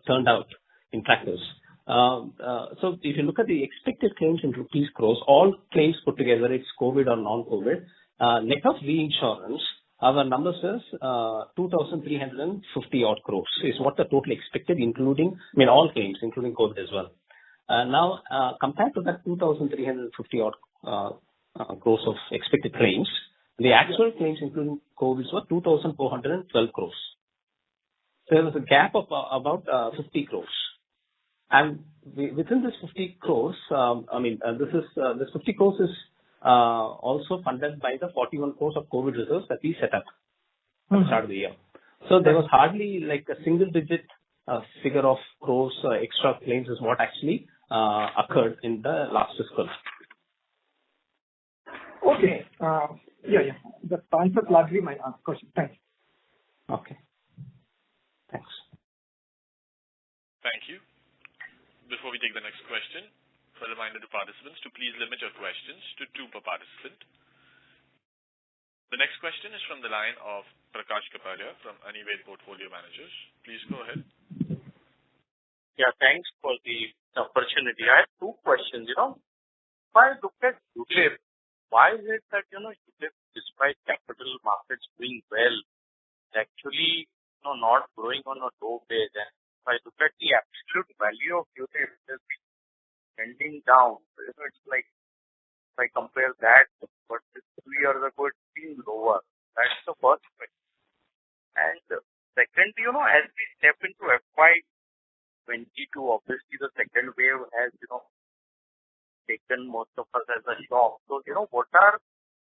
turned out in practice. So if you look at the expected claims in rupees crores, all claims put together, it's COVID or non-COVID, net of reinsurance, our numbers is 2,350 odd crores is what the total expected, including, all claims, including COVID as well. Now, compared to that 2,350 odd crores of expected claims, the actual claims, including COVID, were 2,412 crores. So there was a gap of about 50 crores. And within this 50 crores, this 50 crores is also funded by the 41 crores of COVID reserves that we set up at the start of the year. So there was hardly like a single-digit figure of crores extra claims is what actually occurred in the last fiscal. Okay. Yeah. That answers largely my question. Thanks. Okay. Thanks. Thank you. Before we take the next question, a reminder to participants to please limit your questions to 2 per participant. The next question is from the line of Prakash Kapadia from Anived Portfolio Managers. Please go ahead. Yeah, thanks for the opportunity. I have two questions. If I look at ULIP, why is it that, ULIP, despite capital markets doing well, actually, not growing on a low base? And if I look at the absolute value of ULIP, it has been trending down. So, it's like, if I compare that, but 2 years ago, it's been lower. That's the first question. And second, as we step into FY22, obviously the second wave has, taken most of us as a shock. So, what are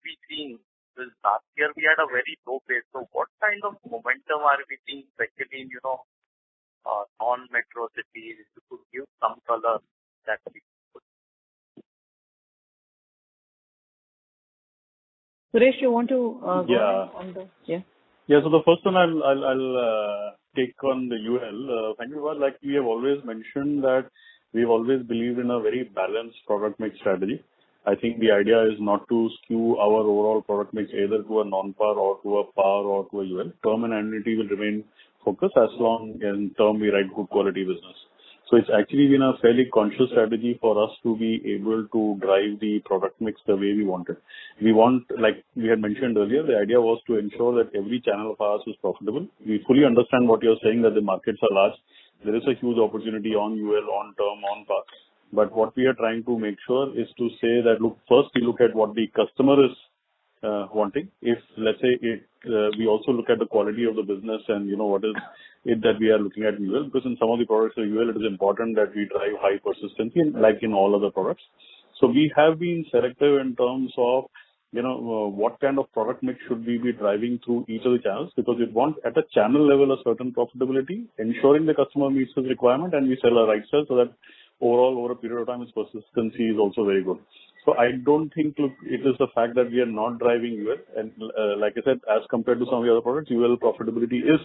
we seeing? Because last year we had a very low base. So, what kind of momentum are we seeing, especially in, non-metro cities? If you could give some color, that would be good. Suresh, you want to go Yeah. on the... Yeah. Yeah, so the first one I'll take on the UL. Frankly, like we have always mentioned that we've always believed in a very balanced product mix strategy. I think the idea is not to skew our overall product mix either to a non-par or to a par or to a UL. Term and annuity will remain focused as long as in term we write good quality business. So it's actually been a fairly conscious strategy for us to be able to drive the product mix the way we wanted. We want, like we had mentioned earlier, the idea was to ensure that every channel of ours is profitable. We fully understand what you're saying, that the markets are large. There is a huge opportunity on UL, on term, on par. But what we are trying to make sure is to say that, look, first we look at what the customer is wanting. If, let's say, we also look at the quality of the business and, what is it that we are looking at in UL, because in some of the products of UL, it is important that we drive high persistency, like in all other products. So we have been selective in terms of, what kind of product mix should we be driving through each of the channels, because we want at a channel level a certain profitability, ensuring the customer meets his requirement and we sell a right sell so that overall over a period of time his persistency is also very good. So I don't think it is the fact that we are not driving UL, and like I said, as compared to some of the other products, UL profitability is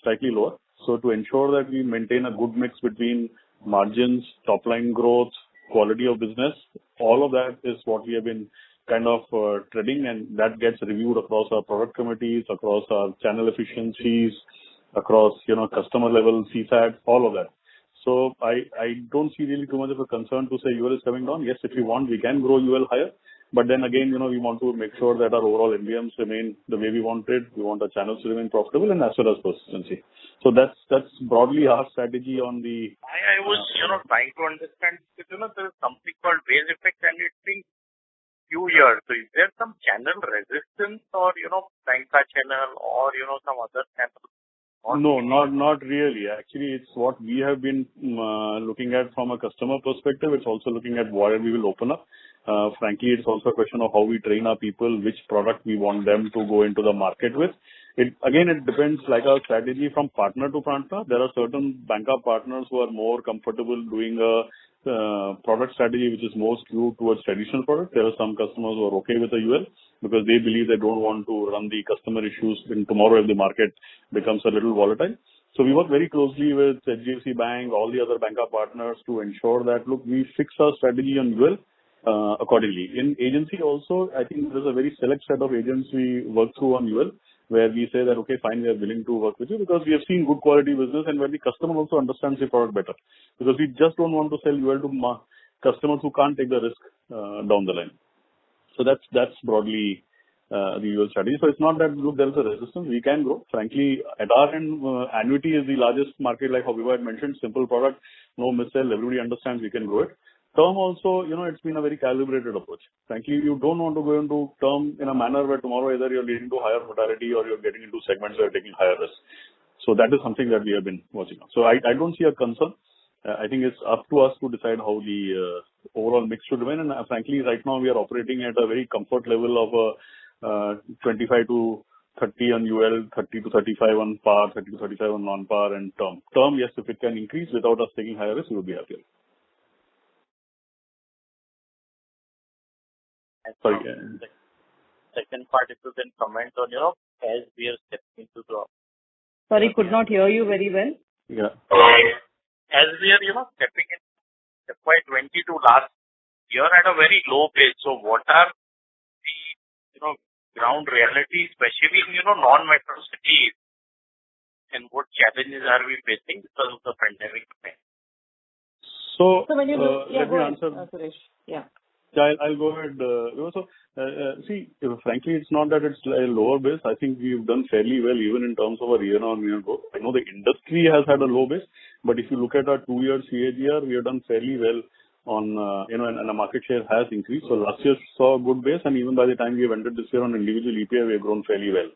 slightly lower. So to ensure that we maintain a good mix between margins, top line growth, quality of business, all of that is what we have been kind of treading, and that gets reviewed across our product committees, across our channel efficiencies, across, customer level CSAT, all of that. So I don't see really too much of a concern to say UL is coming down. Yes, if we want, we can grow UL higher. But then again, we want to make sure that our overall NBMs remain the way we want it. We want our channels to remain profitable and as well as persistency. So that's broadly our strategy on the... I was, trying to understand, because, there is something called base effect and it's been few years. So is there some channel resistance or, banca channel or, some other channel? No, not really. Actually, it's what we have been looking at from a customer perspective. It's also looking at where we will open up. Frankly, it's also a question of how we train our people, which product we want them to go into the market with. It depends, like our strategy from partner to partner. There are certain banca partners who are more comfortable doing a product strategy which is more skewed towards traditional product. There are some customers who are okay with the UL because they believe they don't want to run the customer issues in tomorrow if the market becomes a little volatile. So we work very closely with HDFC Bank, all the other banca partners to ensure that, look, we fix our strategy on UL accordingly. In agency also, I think there's a very select set of agents we work through on UL, where we say that, okay, fine, we are willing to work with you because we have seen good quality business and where the customer also understands the product better. Because we just don't want to sell UL to customers who can't take the risk down the line. So that's broadly the UL strategy. So it's not that, look, there is a resistance. We can grow. Frankly, at our end, annuity is the largest market, like how we had mentioned, simple product, no missell, everybody understands we can grow it. Term also, it's been a very calibrated approach. Frankly, you don't want to go into term in a manner where tomorrow either you're leading to higher mortality or you're getting into segments where you're taking higher risk. So that is something that we have been watching on. So I don't see a concern. I think it's up to us to decide how the overall mix should remain. And frankly, right now we are operating at a very comfort level of 25 to 30 on UL, 30 to 35 on par, 30 to 35 on non-par and term. Term, yes, if it can increase without us taking higher risk, we would be happier. Sorry. Second part, if you can comment on, as we are stepping into the... Sorry, could not hear you very well. Yeah. As we are, stepping in FY22 last year at a very low base. So what are the, ground reality, especially in, non-metro cities, and what challenges are we facing because of the pandemic? So, So when you look, let go me ahead, answer. Suresh. Yeah. Yeah, I'll go ahead. See, frankly, it's not that it's a lower base. I think we've done fairly well even in terms of our year-on-year growth. I know the industry has had a low base, but if you look at our 2-year CAGR, we have done fairly well on, and the market share has increased. So last year saw a good base, and even by the time we have ended this year on individual EPI, we have grown fairly well.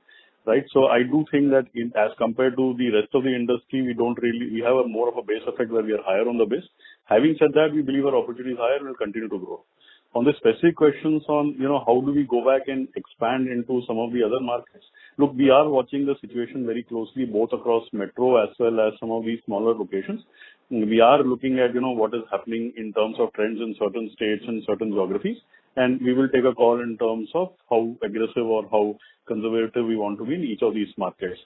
Right. So I do think that as compared to the rest of the industry, we have a more of a base effect where we are higher on the base. Having said that, we believe our opportunity is higher and will continue to grow. On the specific questions on, how do we go back and expand into some of the other markets? Look, we are watching the situation very closely, both across metro as well as some of these smaller locations. We are looking at, what is happening in terms of trends in certain states and certain geographies, and we will take a call in terms of how aggressive or how conservative we want to be in each of these markets.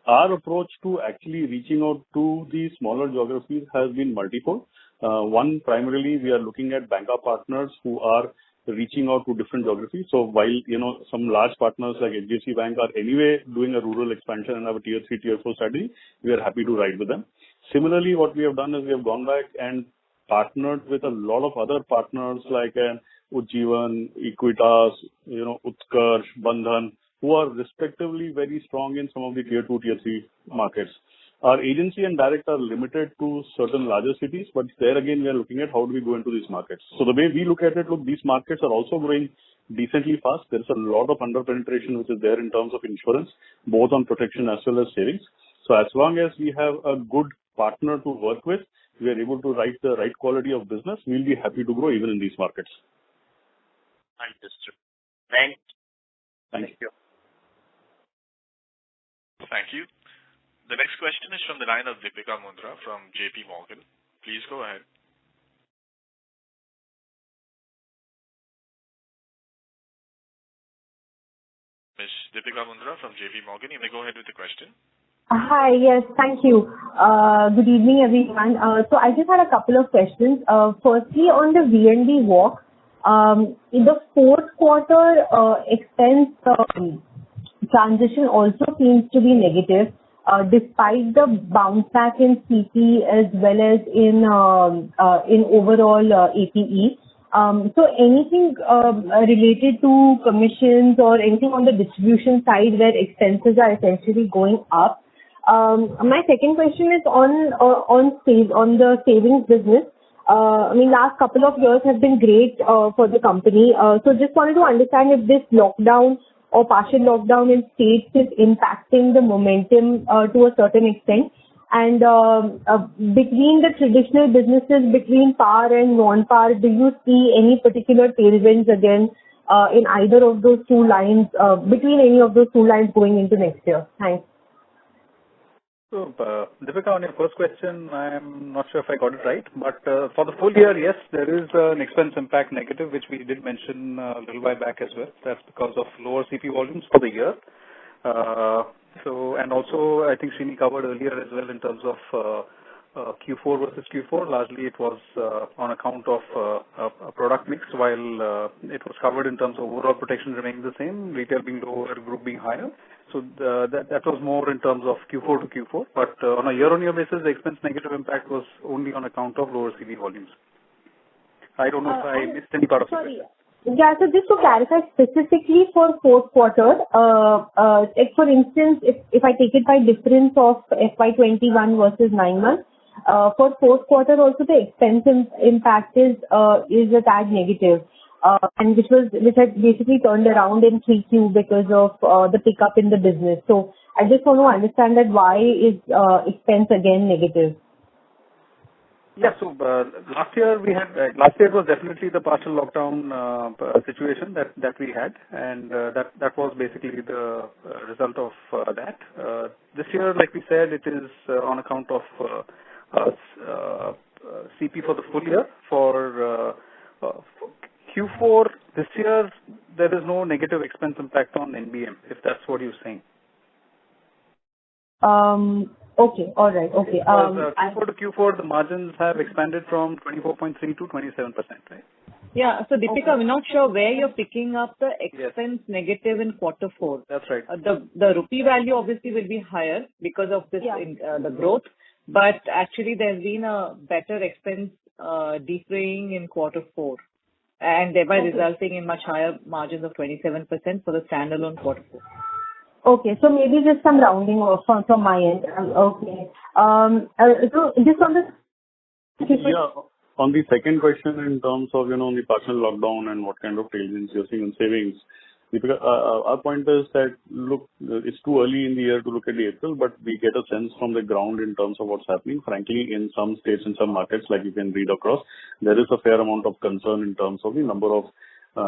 Our approach to actually reaching out to the smaller geographies has been multifold. One, primarily, we are looking at banker partners who are reaching out to different geographies. So while, some large partners like HDFC Bank are anyway doing a rural expansion and have a tier 3, tier 4 strategy, we are happy to ride with them. Similarly, what we have done is we have gone back and partnered with a lot of other partners like Ujjivan, Equitas, Utkarsh, Bandhan, who are respectively very strong in some of the tier 2, tier 3 markets. Our agency and direct are limited to certain larger cities, but there again, we are looking at how do we go into these markets. So the way we look at it, these markets are also growing decently fast. There's a lot of under-penetration which is there in terms of insurance, both on protection as well as savings. So as long as we have a good partner to work with, we are able to write the right quality of business, we'll be happy to grow even in these markets. Understood. Thank you. Thank you. The next question is from the line of Deepika Mundra from JP Morgan. Please go ahead. Ms. Deepika Mundra from JP Morgan, you may go ahead with the question. Hi. Yes, thank you. Good evening, everyone. So I just had a couple of questions. Firstly, on the VNB walk, in the fourth quarter, expense transition also seems to be negative, despite the bounce back in CP as well as in overall APE. So anything related to commissions or anything on the distribution side where expenses are essentially going up? My second question is on the savings business. Last couple of years have been great for the company. So just wanted to understand if this lockdown or partial lockdown in states is impacting the momentum to a certain extent. And between the traditional businesses, between par and non-par, do you see any particular tailwinds again in either of those two lines, between any of those two lines going into next year? Thanks. So, Deepika, on your first question, I'm not sure if I got it right, but for the full year, yes, there is an expense impact negative, which we did mention a little while back as well. That's because of lower CP volumes for the year. And also, I think Srini covered earlier as well in terms of Q4 versus Q4. Largely, it was on account of a product mix, while it was covered in terms of overall protection remaining the same, retail being lower, group being higher. So that was more in terms of Q4 to Q4. But on a year-on-year basis, the expense negative impact was only on account of lower CP volumes. I don't know if I missed any part of the question. Yeah, so just to clarify specifically for fourth quarter, for instance, if I take it by difference of FY21 versus 9 months, for fourth quarter also the expense impact is a tad negative, and which had basically turned around in 3Q because of the pickup in the business. So I just want to understand that why is expense again negative? Yeah, so last year it was definitely the partial lockdown situation that we had, and that was basically the result of that. This year, like we said, it is on account of CP for the full year. For Q4 this year, there is no negative expense impact on NBM, if that's what you're saying. Okay, all right, okay. Q4 to Q4, the margins have expanded from 24.3 to 27%, right? Yeah. So Deepika, Okay. we're not sure where you're picking up the Yes, expense negative in quarter four. that's right. The rupee value obviously will be higher because of this Yeah. the growth, but actually there's been a better expense defraying in quarter four, and thereby Okay. resulting in much higher margins of 27% for the standalone quarter four. Okay. So maybe just some rounding off from my end. Okay. So just on the Yeah. On the second question in terms of, on the partial lockdown and what kind of tailwinds you're seeing in savings, Deepika, our point is that, look, it's too early in the year to look at the April, but we get a sense from the ground in terms of what's happening. Frankly, in some states, in some markets, like you can read across, there is a fair amount of concern in terms of the number of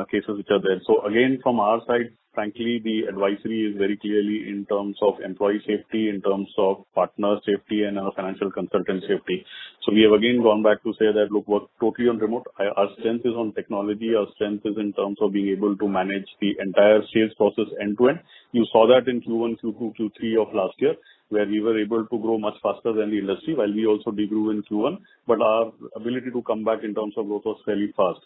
cases which are there. So again, from our side, frankly, the advisory is very clearly in terms of employee safety, in terms of partner safety, and financial consultant safety. So we have again gone back to say that, look, work totally on remote. Our strength is on technology. Our strength is in terms of being able to manage the entire sales process end to end. You saw that in Q1, Q2, Q3 of last year, where we were able to grow much faster than the industry, while we also degrew in Q1, but our ability to come back in terms of growth was fairly fast.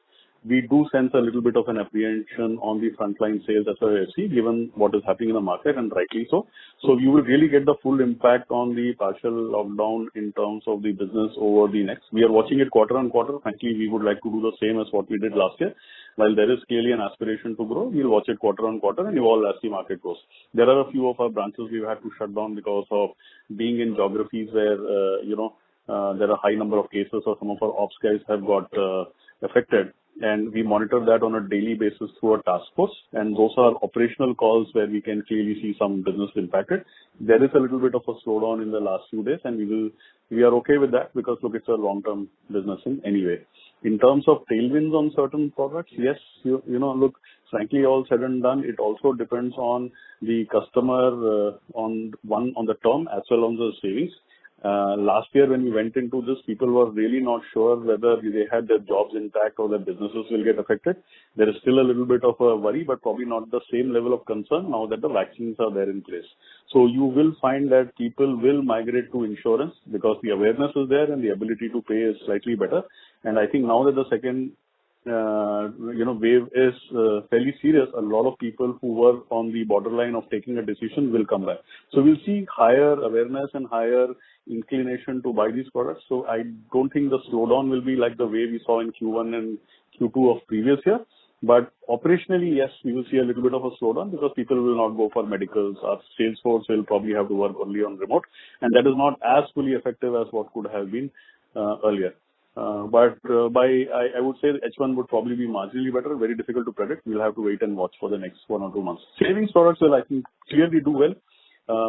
We do sense a little bit of an apprehension on the frontline sales as far as I see, given what is happening in the market, and rightly so. So you will really get the full impact on the partial lockdown in terms of the business over the next. We are watching it quarter on quarter. Frankly, we would like to do the same as what we did last year. While there is clearly an aspiration to grow, we'll watch it quarter on quarter and evolve as the market grows. There are a few of our branches we've had to shut down because of being in geographies where, there are high number of cases, or some of our ops guys have got affected. And we monitor that on a daily basis through a task force. And those are operational calls where we can clearly see some business impacted. There is a little bit of a slowdown in the last few days, and we are okay with that because, look, it's a long-term business in any way. In terms of tailwinds on certain products, yes, look, frankly, all said and done, it also depends on the customer on the term as well on the savings. Last year when we went into this, people were really not sure whether they had their jobs intact or their businesses will get affected. There is still a little bit of a worry, but probably not the same level of concern now that the vaccines are there in place. So you will find that people will migrate to insurance because the awareness is there and the ability to pay is slightly better. And I think now that the second wave is fairly serious, a lot of people who were on the borderline of taking a decision will come back. So we'll see higher awareness and higher inclination to buy these products. So I don't think the slowdown will be like the way we saw in Q1 and Q2 of previous year. But operationally, yes, we will see a little bit of a slowdown because people will not go for medicals. Our sales force will probably have to work only on remote, and that is not as fully effective as what could have been earlier. But I would say H1 would probably be marginally better. Very difficult to predict. We'll have to wait and watch for the next 1 or 2 months. Savings products will, I think, clearly do well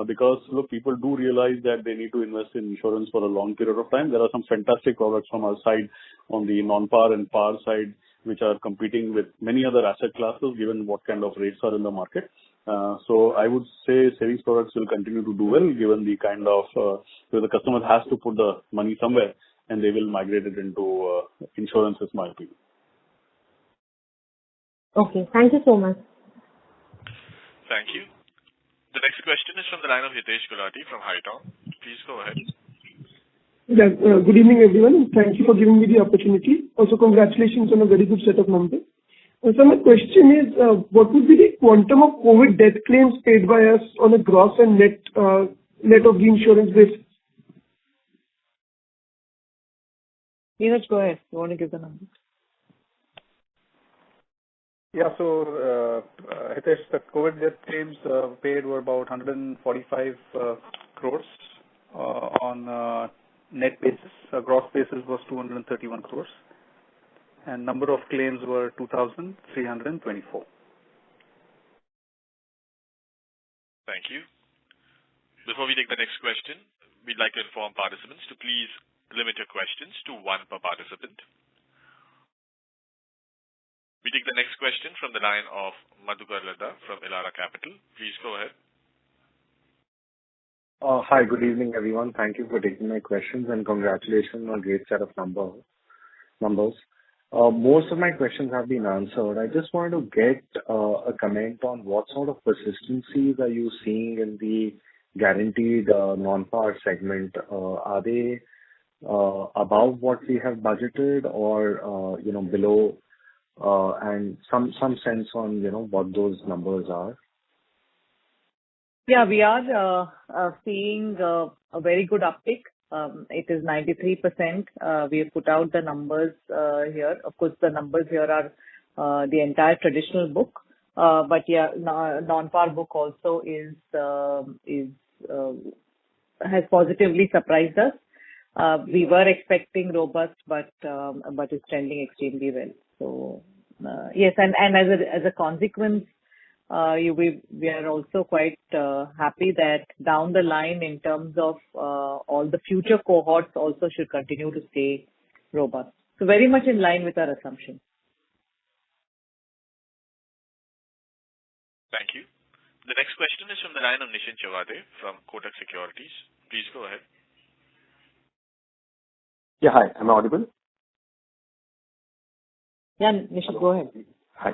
because, look, people do realize that they need to invest in insurance for a long period of time. There are some fantastic products from our side on the non-par and par side, which are competing with many other asset classes, given what kind of rates are in the market. So I would say savings products will continue to do well, given the kind of where the customer has to put the money somewhere, and they will migrate it into insurance, is my opinion. Okay. Thank you so much. Thank you. The next question is from the line of Hitesh Gulati from Haitong. Please go ahead. Yeah, good evening, everyone. Thank you for giving me the opportunity. Also, congratulations on a very good set of numbers. So my question is, what would be the quantum of COVID death claims paid by us on a gross and net of reinsurance basis? Neeraj, go ahead. You want to give the number? Yeah, so Hitesh, the COVID death claims paid were about 145 crores on net basis. Gross basis was 231 crores. And number of claims were 2,324. Thank you. Before we take the next question, we'd like to inform participants to please limit your questions to one per participant. We take the next question from the line of Madhukar Ladha from Elara Capital. Please go ahead. Hi, good evening, everyone. Thank you for taking my questions and congratulations on a great set of numbers. Most of my questions have been answered. I just wanted to get a comment on what sort of persistencies are you seeing in the guaranteed non-par segment? Are they above what we have budgeted or below and some sense on, what those numbers are? Yeah, we are seeing a very good uptick. It is 93%. We have put out the numbers here. Of course, the numbers here are the entire traditional book. But yeah, non-par book also has positively surprised us. We were expecting robust, but it's trending extremely well. So yes, and as a consequence, we are also quite happy that down the line, in terms of all the future cohorts, also should continue to stay robust. So very much in line with our assumption. Thank you. The next question is from the line of Nischint Chawathe from Kotak Securities. Please go ahead. Yeah, hi. Am I audible? Yeah, Nischint, go ahead. Hi.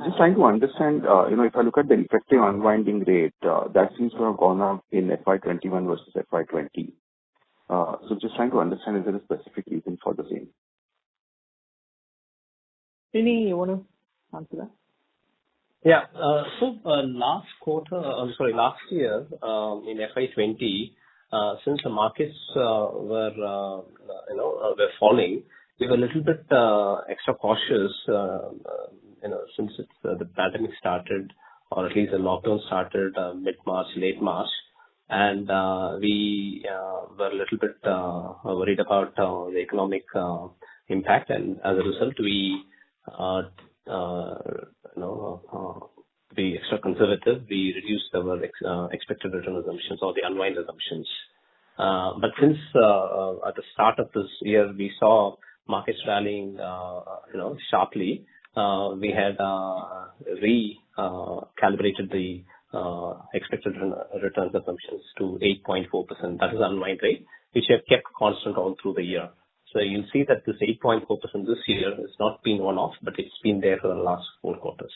Just trying to understand, if I look at the effective unwinding rate, that seems to have gone up in FY21 versus FY20. So just trying to understand, is there a specific reason for the same? Srini, you want to answer that? Yeah. So last year in FY20, since the markets were falling, we were a little bit extra cautious, since the pandemic started, or at least the lockdown started mid-March, late March, and we were a little bit worried about the economic impact, and as a result, we to be extra conservative, we reduced our expected return assumptions or the unwind assumptions. But since at the start of this year we saw markets rallying, sharply, we had recalibrated the expected returns assumptions to 8.4%. That is unwind rate, which we have kept constant all through the year. So you'll see that this 8.4% this year has not been one-off, but it's been there for the last 4 quarters.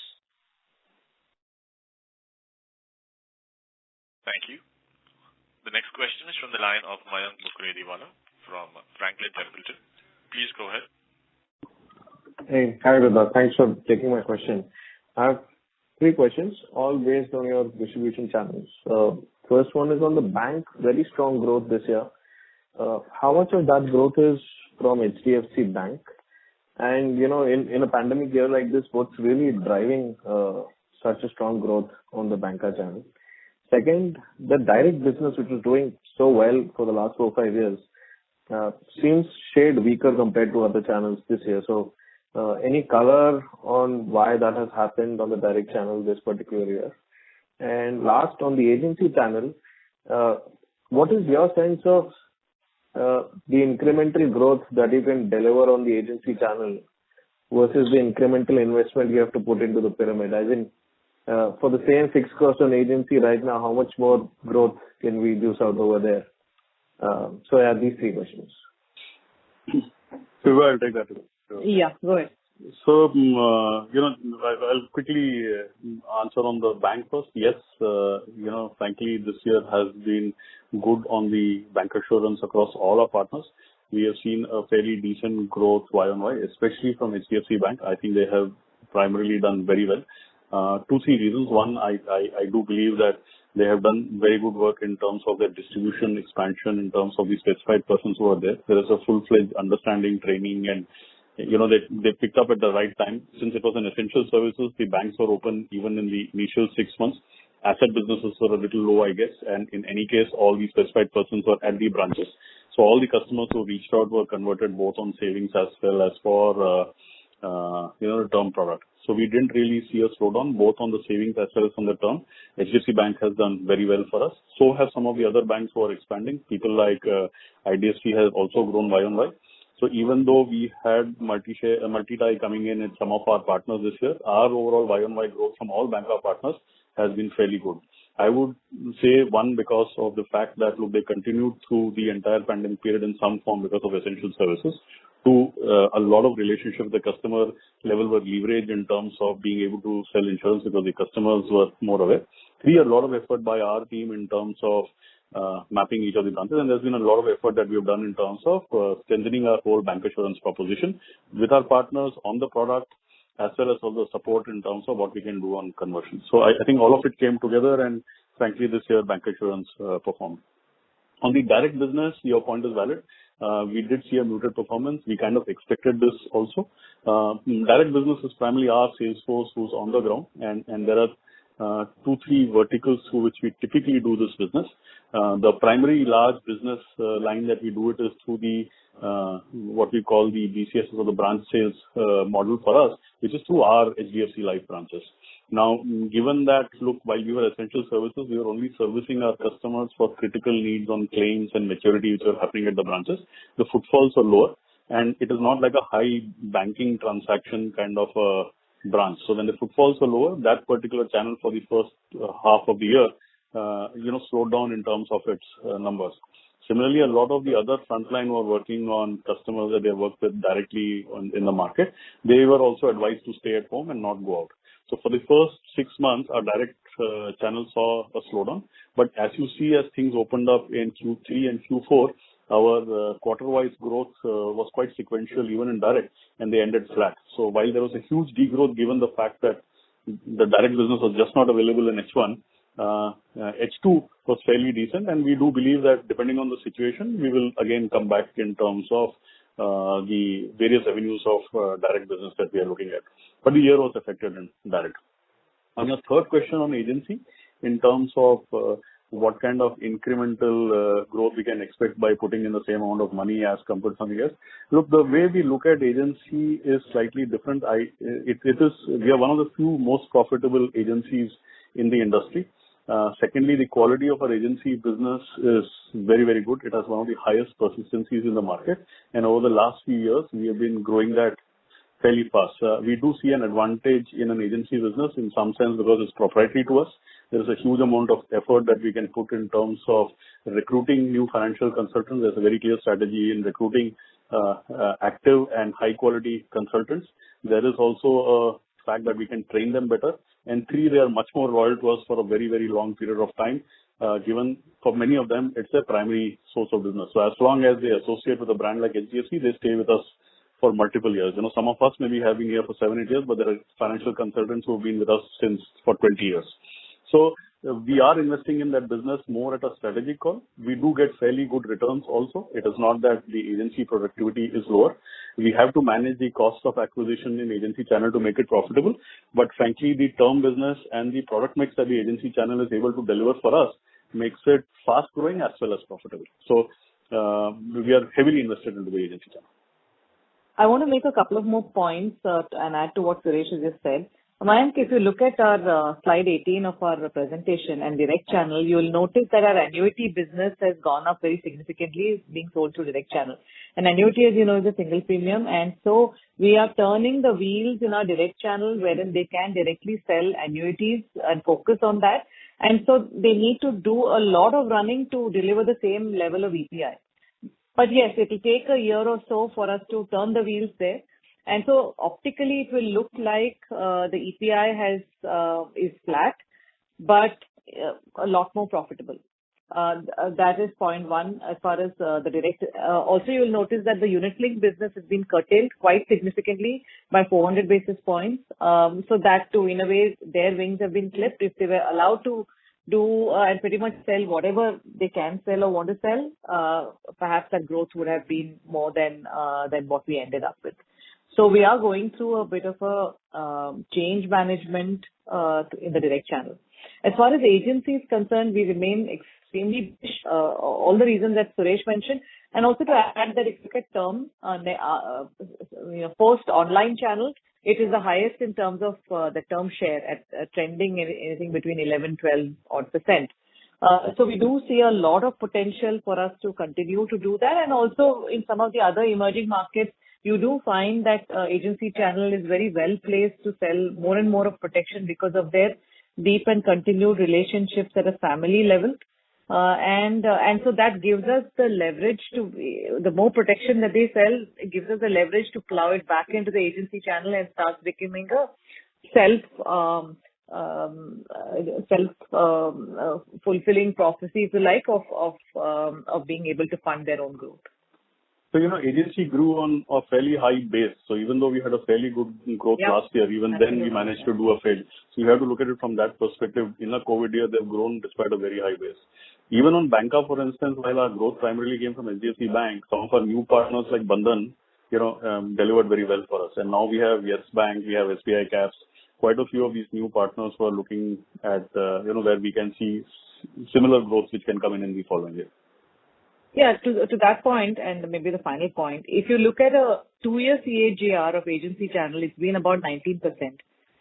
Thank you. The next question is from the line of Mayank Bukrediwala from Franklin Templeton. Please go ahead. Hey, hi Vibha. Thanks for taking my question. I have 3 questions, all based on your distribution channels. First one is on the bank, very strong growth this year. How much of that growth is from HDFC Bank? And, in a pandemic year like this, what's really driving such a strong growth on the banker channel? Second, the direct business, which was doing so well for the last 4 or 5 years, seems shade weaker compared to other channels this year. So, any color on why that has happened on the direct channel this particular year? And last, on the agency channel, what is your sense of the incremental growth that you can deliver on the agency channel versus the incremental investment you have to put into the pyramid? As in, for the same fixed cost on agency right now, how much more growth can we juice out over there? So I have these 3 questions. So I'll take that. Yeah, go ahead. So, I'll quickly answer on the bank first. Yes, frankly, this year has been good on the bancassurance across all our partners. We have seen a fairly decent growth Y-on-Y, especially from HDFC Bank. I think they have primarily done very well. 2, 3 reasons. One, I do believe that they have done very good work in terms of their distribution expansion, in terms of the specified persons who are there. There is a full-fledged understanding, training, and they picked up at the right time. Since it was an essential services, the banks were open even in the initial 6 months. Asset businesses were a little low, I guess, and in any case, all these specified persons were at the branches. So all the customers who reached out were converted both on savings as well as for term product. So we didn't really see a slowdown both on the savings as well as on the term. HDFC Bank has done very well for us. So have some of the other banks who are expanding. People like IDFC have also grown Y-on-Y. So even though we had multi-tie coming in some of our partners this year, our overall Y-on-Y growth from all banker partners has been fairly good. I would say, one, because of the fact that they continued through the entire pandemic period in some form because of essential services. 2, a lot of relationship with the customer level were leveraged in terms of being able to sell insurance because the customers were more aware. 3, a lot of effort by our team in terms of mapping each of the branches, and there's been a lot of effort that we have done in terms of strengthening our whole bancassurance proposition with our partners on the product, as well as all the support in terms of what we can do on conversion. So I think all of it came together, and frankly, this year bancassurance performed. On the direct business, your point is valid. We did see a muted performance. We kind of expected this also. Direct business is primarily our sales force who's on the ground, and there are 2-3 verticals through which we typically do this business. The primary large business line that we do it is through the what we call the BCS or the branch sales model for us, which is through our HDFC Life branches. Now, given that, look, while we were essential services, we were only servicing our customers for critical needs on claims and maturity which were happening at the branches. The footfalls are lower, and it is not like a high banking transaction kind of a branch. So when the footfalls are lower, that particular channel for the first half of the year, slowed down in terms of its numbers. Similarly, a lot of the other frontline were working on customers that they worked with directly in the market. They were also advised to stay at home and not go out. So for the first 6 months, our direct channel saw a slowdown. But as you see, as things opened up in Q3 and Q4, our quarter-wise growth was quite sequential even in direct, and they ended flat. So while there was a huge degrowth given the fact that the direct business was just not available in H1, H2 was fairly decent, and we do believe that depending on the situation, we will again come back in terms of the various avenues of direct business that we are looking at. But the year was affected in direct. On your third question on agency, in terms of what kind of incremental growth we can expect by putting in the same amount of money as compared to something else. Look, the way we look at agency is slightly different. We are one of the few most profitable agencies in the industry. Secondly, the quality of our agency business is very, very good. It has one of the highest persistencies in the market. And over the last few years, we have been growing that fairly fast. We do see an advantage in an agency business in some sense because it's proprietary to us. There is a huge amount of effort that we can put in terms of recruiting new financial consultants. There's a very clear strategy in recruiting active and high quality consultants. There is also a fact that we can train them better. And 3, they are much more loyal to us for a very, very long period of time. Given for many of them, it's their primary source of business. So as long as they associate with a brand like HDFC, they stay with us for multiple years. Some of us maybe have been here for 7-8 years, but there are financial consultants who have been with us for 20 years. So we are investing in that business more at a strategic call. We do get fairly good returns also. It is not that the agency productivity is lower. We have to manage the cost of acquisition in agency channel to make it profitable. But frankly, the term business and the product mix that the agency channel is able to deliver for us makes it fast growing as well as profitable. So we are heavily invested into the agency channel. I want to make a couple of more points and add to what Suresh has just said. Mayank, if you look at our slide 18 of our presentation and direct channel, you will notice that our annuity business has gone up very significantly, being sold through direct channel. And annuity, as you know, is a single premium. And so we are turning the wheels in our direct channel wherein they can directly sell annuities and focus on that. And so they need to do a lot of running to deliver the same level of EPI. But yes, it will take a year or so for us to turn the wheels there. And so optically, it will look like the EPI is flat, but a lot more profitable. That is point one as far as the direct. Also, you will notice that the unit-linked business has been curtailed quite significantly by 400 basis points. So that too, in a way, their wings have been clipped. If they were allowed to do and pretty much sell whatever they can sell or want to sell, perhaps that growth would have been more than what we ended up with. So we are going through a bit of a change management in the direct channel. As far as agency is concerned, we remain extremely all the reasons that Suresh mentioned, and also to add that if you look at term, post online channel, it is the highest in terms of the term share at trending anything between 11-12 odd %. So we do see a lot of potential for us to continue to do that, and also in some of the other emerging markets, you do find that agency channel is very well placed to sell more and more of protection because of their deep and continued relationships at a family level. And so that gives us the leverage to, the more protection that they sell, it gives us the leverage to plow it back into the agency channel and start becoming a fulfilling prophecy, if you like, of being able to fund their own growth. So, agency grew on a fairly high base. So even though we had a fairly good growth last year, even then we managed to do a fail. So you have to look at it from that perspective. In a COVID year, they've grown despite a very high base. Even on Banca, for instance, while our growth primarily came from HDFC Bank, some of our new partners like Bandhan, delivered very well for us. And now we have Yes Bank, we have SBI Caps. Quite a few of these new partners who are looking at, where we can see similar growth which can come in the following year. Yeah, to that point, and maybe the final point, if you look at a 2-year CAGR of agency channel, it's been about 19%.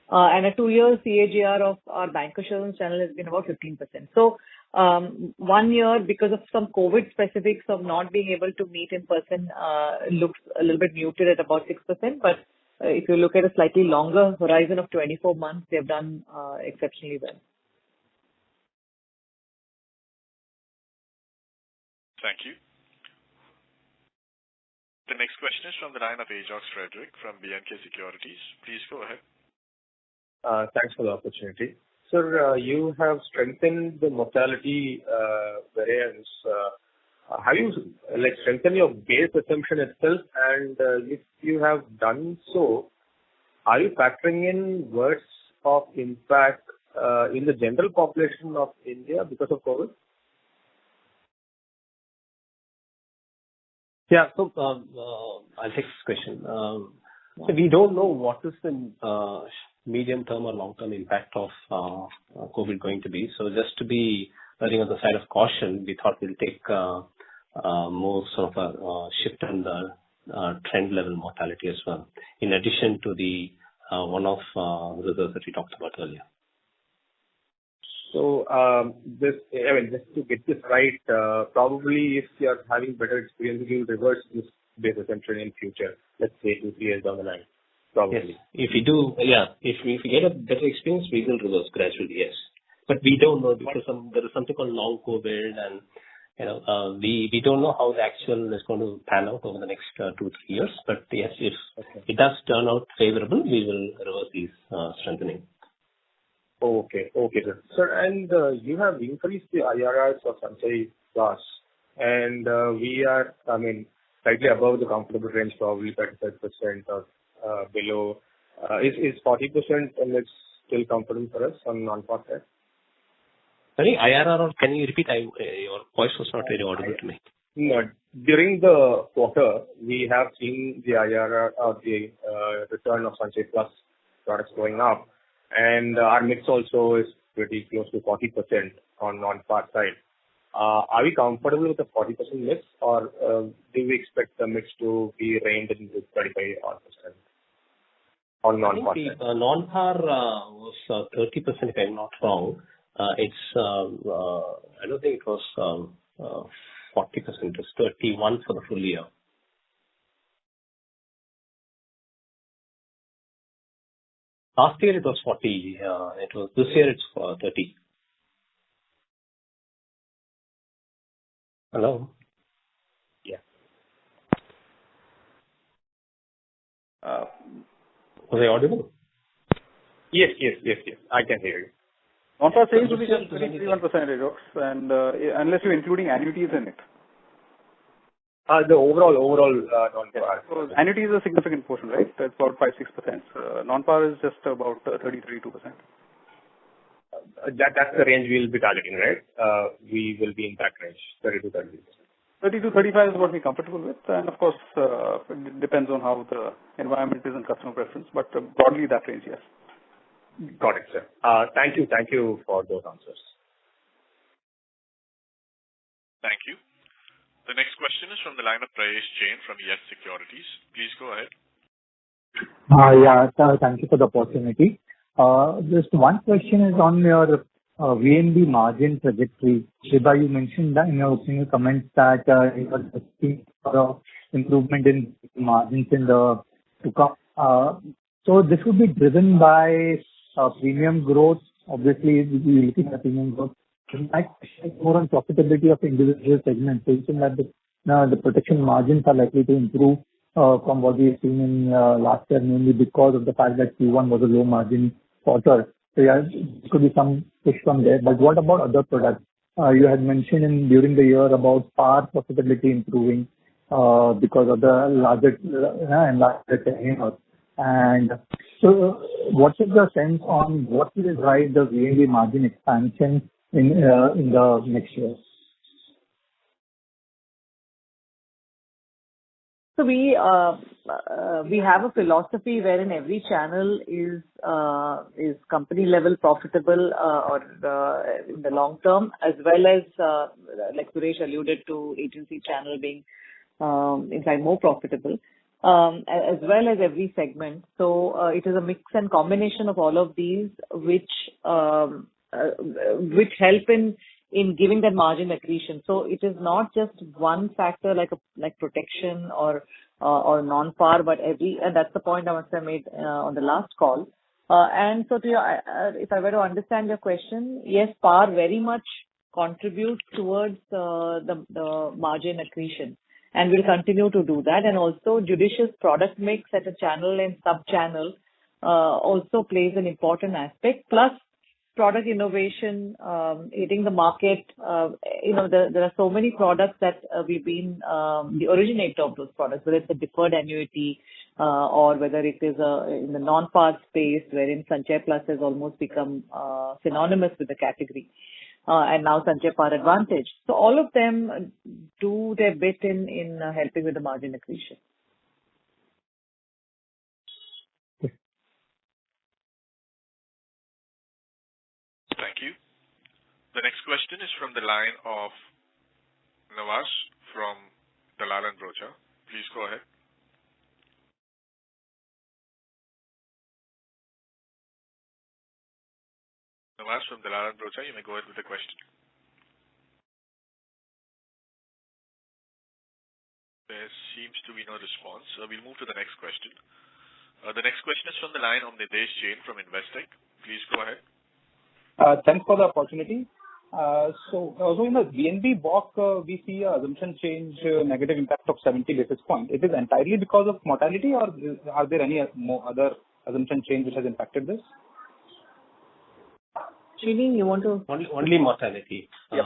And a 2-year CAGR of our bancassurance channel has been about 15%. So 1 year, because of some COVID specifics of not being able to meet in person, looks a little bit muted at about 6%. But if you look at a slightly longer horizon of 24 months, they've done exceptionally well. Thank you. The next question is from the line of Ajox Frederick from B&K Securities. Please go ahead. Thanks for the opportunity. Sir, you have strengthened the mortality variance. Have you strengthened your base assumption itself? And if you have done so, are you factoring in words of impact in the general population of India because of COVID? Yeah, so I'll take this question. So we don't know what is the medium-term or long-term impact of COVID going to be. So just to be erring on the side of caution, we thought we'll take more sort of a shift in the trend level mortality as well, in addition to the one-off reserves that we talked about earlier. So, just to get this right, probably if you are having better experience, you will reverse this base assumption in future, let's say 2-3 years down the line, probably. Yes. If we do, if we get a better experience, we will reverse gradually, yes. But we don't know because there is something called long COVID, and we don't know how the actual is going to pan out over the next 2-3 years. But yes, if it does turn out favorable, we will reverse these strengthening. Okay, sir. Sir, and you have increased the IRRs of Sanchay Plus, and we are, slightly above the comfortable range, probably 35% or below. Is 40% and it's still comfortable for us on non-par side? Sorry, IRR, or can you repeat? Your voice was not very audible to me. No, during the quarter, we have seen the IRR or the return of Sanchay Plus products going up. And our mix also is pretty close to 40% on non-par side. Are we comfortable with the 40% mix, or do we expect the mix to be reined into 35% on non-par side? Non-par was 30%, if I'm not wrong. I don't think it was 40%. It was 31% for the full year. Last year it was 40. This year it's 30. Hello? Yeah. Was I audible? Yes. I can hear you. Non-par sales will be just 21%, and unless you're including annuities in it. The overall non-par. So annuity is a significant portion, right? That's about 5-6%. Non-par is just about 30-32%. That's the range we'll be targeting, right? We will be in that range, 30-33%. 30-35 is what we're comfortable with, and of course, it depends on how the environment is and customer preference, but broadly that range, yes. Got it, sir. Thank you for those answers. Thank you. The next question is from the line of Prayesh Jain from Yes Securities. Please go ahead. Yeah, sir, thank you for the opportunity. Just one question is on your VNB margin trajectory. Shiba, you mentioned that in your opening comments that you are expecting improvement in margins in the to come. So this would be driven by premium growth. Obviously, we're looking at premium growth. My question is more on profitability of individual segments. So you think that the protection margins are likely to improve from what we've seen in last year, mainly because of the fact that Q1 was a low margin quarter. So yeah, there could be some push from there. But what about other products? You had mentioned during the year about par profitability improving. because of the larger tenure. And so what is the sense on what will drive the VNB margin expansion in the next year? So we have a philosophy wherein every channel is company level profitable or in the long term, as well as like Suresh alluded to, agency channel being in fact more profitable, as well as every segment. So it is a mix and combination of all of these which help in giving that margin accretion. So it is not just one factor like protection or non-par, but and that's the point I must have made on the last call. And so if I were to understand your question, yes, par very much contributes towards the margin accretion, and will continue to do that. And also judicious product mix at a channel and sub-channel also plays an important aspect. Plus product innovation, hitting the market. There are so many products that we've been the originator of those products, whether it's a deferred annuity or whether it is in the non-par space, wherein Sanchay Plus has almost become synonymous with the category. And now Sanchay Par Advantage. So all of them do their bit in helping with the margin accretion. Thank you. The next question is from the line of Nawaz from Dalal & Broacha. Please go ahead. Nawaz from Dalal & Broacha, you may go ahead with the question. There seems to be no response. We'll move to the next question. The next question is from the line of Nidhesh Jain from Investec. Please go ahead. Thanks for the opportunity. So also in the VNB walk, we see a assumption change negative impact of 70 basis points. It is entirely because of mortality, or are there any other assumption change which has impacted this? Srini, you want to? Only mortality. Yep.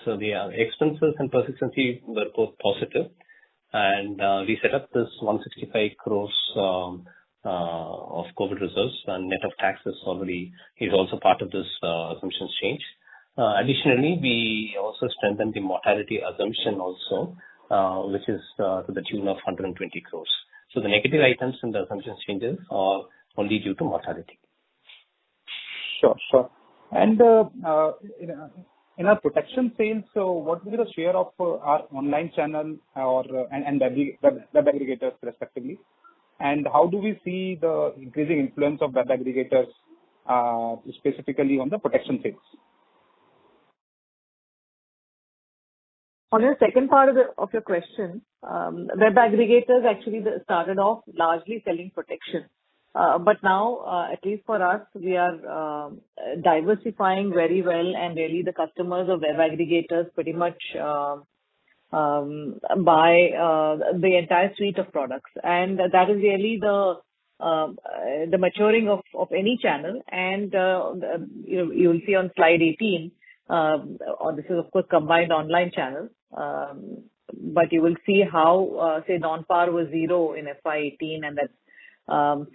So the expenses and persistency were both positive, and we set up this 165 crores of COVID reserves, and net of taxes is also part of this assumptions change. Additionally, we also strengthened the mortality assumption also, which is to the tune of 120 crores. So the negative items in the assumptions changes are only due to mortality. Sure. And in our protection sales, so what will be the share of our online channel and web aggregators respectively? And how do we see the increasing influence of web aggregators specifically on the protection sales? On your second part of your question, web aggregators actually started off largely selling protection. But now, at least for us, we are diversifying very well, and really the customers of web aggregators pretty much buy the entire suite of products. And that is really the maturing of any channel. And you'll see on slide 18, this is of course combined online channel. But you will see how, say, non-par was 0 in FY18, and that's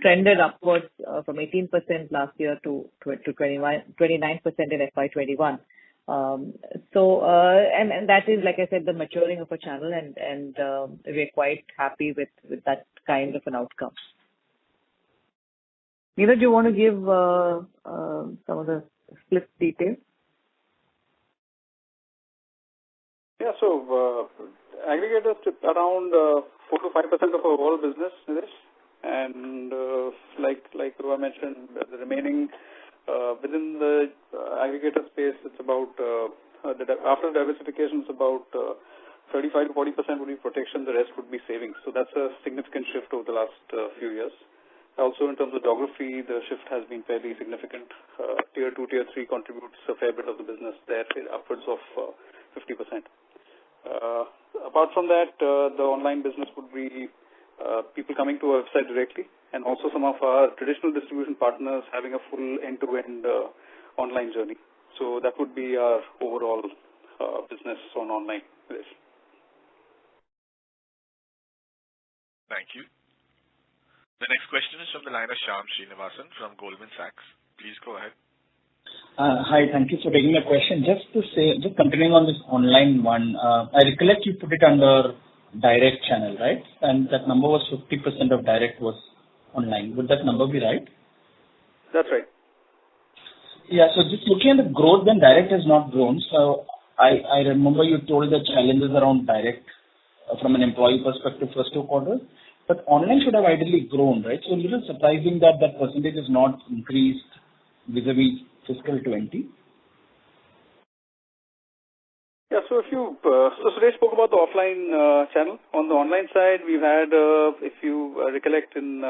trended upwards from 18% last year to 29% in FY21. So that is, like I said, the maturing of a channel, and we're quite happy with that kind of an outcome. Neeraj, do you want to give some of the split details? Yeah, so aggregators tip around 4 to 5% of our overall business in this. And like Ruha mentioned, the remaining within the aggregator space, it's about after diversification, it's about 35 to 40% would be protection, the rest would be savings. So that's a significant shift over the last few years. Also, in terms of geography, the shift has been fairly significant. Tier 2, Tier 3 contributes a fair bit of the business there, upwards of 50%. Apart from that, the online business would be people coming to our website directly, and also some of our traditional distribution partners having a full end-to-end online journey. So that would be our overall business on online. Thank you. The next question is from the line of Shyam Srinivasan from Goldman Sachs. Please go ahead. Hi, thank you for taking the question. Just continuing on this online one, I recollect you put it under direct channel, right? And that number was 50% of direct was online. Would that number be right? That's right. Yeah, so just looking at the growth, then direct has not grown. So I remember you told the challenges around direct from an employee perspective first 2 quarters, but online should have ideally grown, right? So a little surprising that that percentage is not increased vis-a-vis fiscal 20. Yeah, so Suresh spoke about the offline channel. On the online side, we've had, if you recollect, in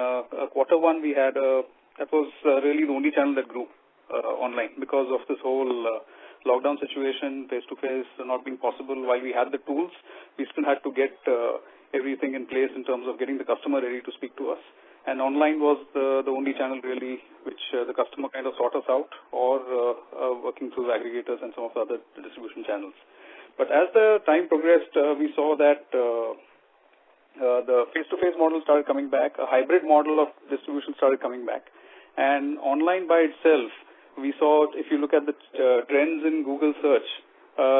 quarter one, we had that was really the only channel that grew online because of this whole lockdown situation, face-to-face not being possible. While we had the tools, we still had to get everything in place in terms of getting the customer ready to speak to us. And online was the only channel really which the customer kind of sought us out, or working through aggregators and some of the other distribution channels. But as the time progressed, we saw that the face-to-face model started coming back, a hybrid model of distribution started coming back. And online by itself, we saw, if you look at the trends in Google search,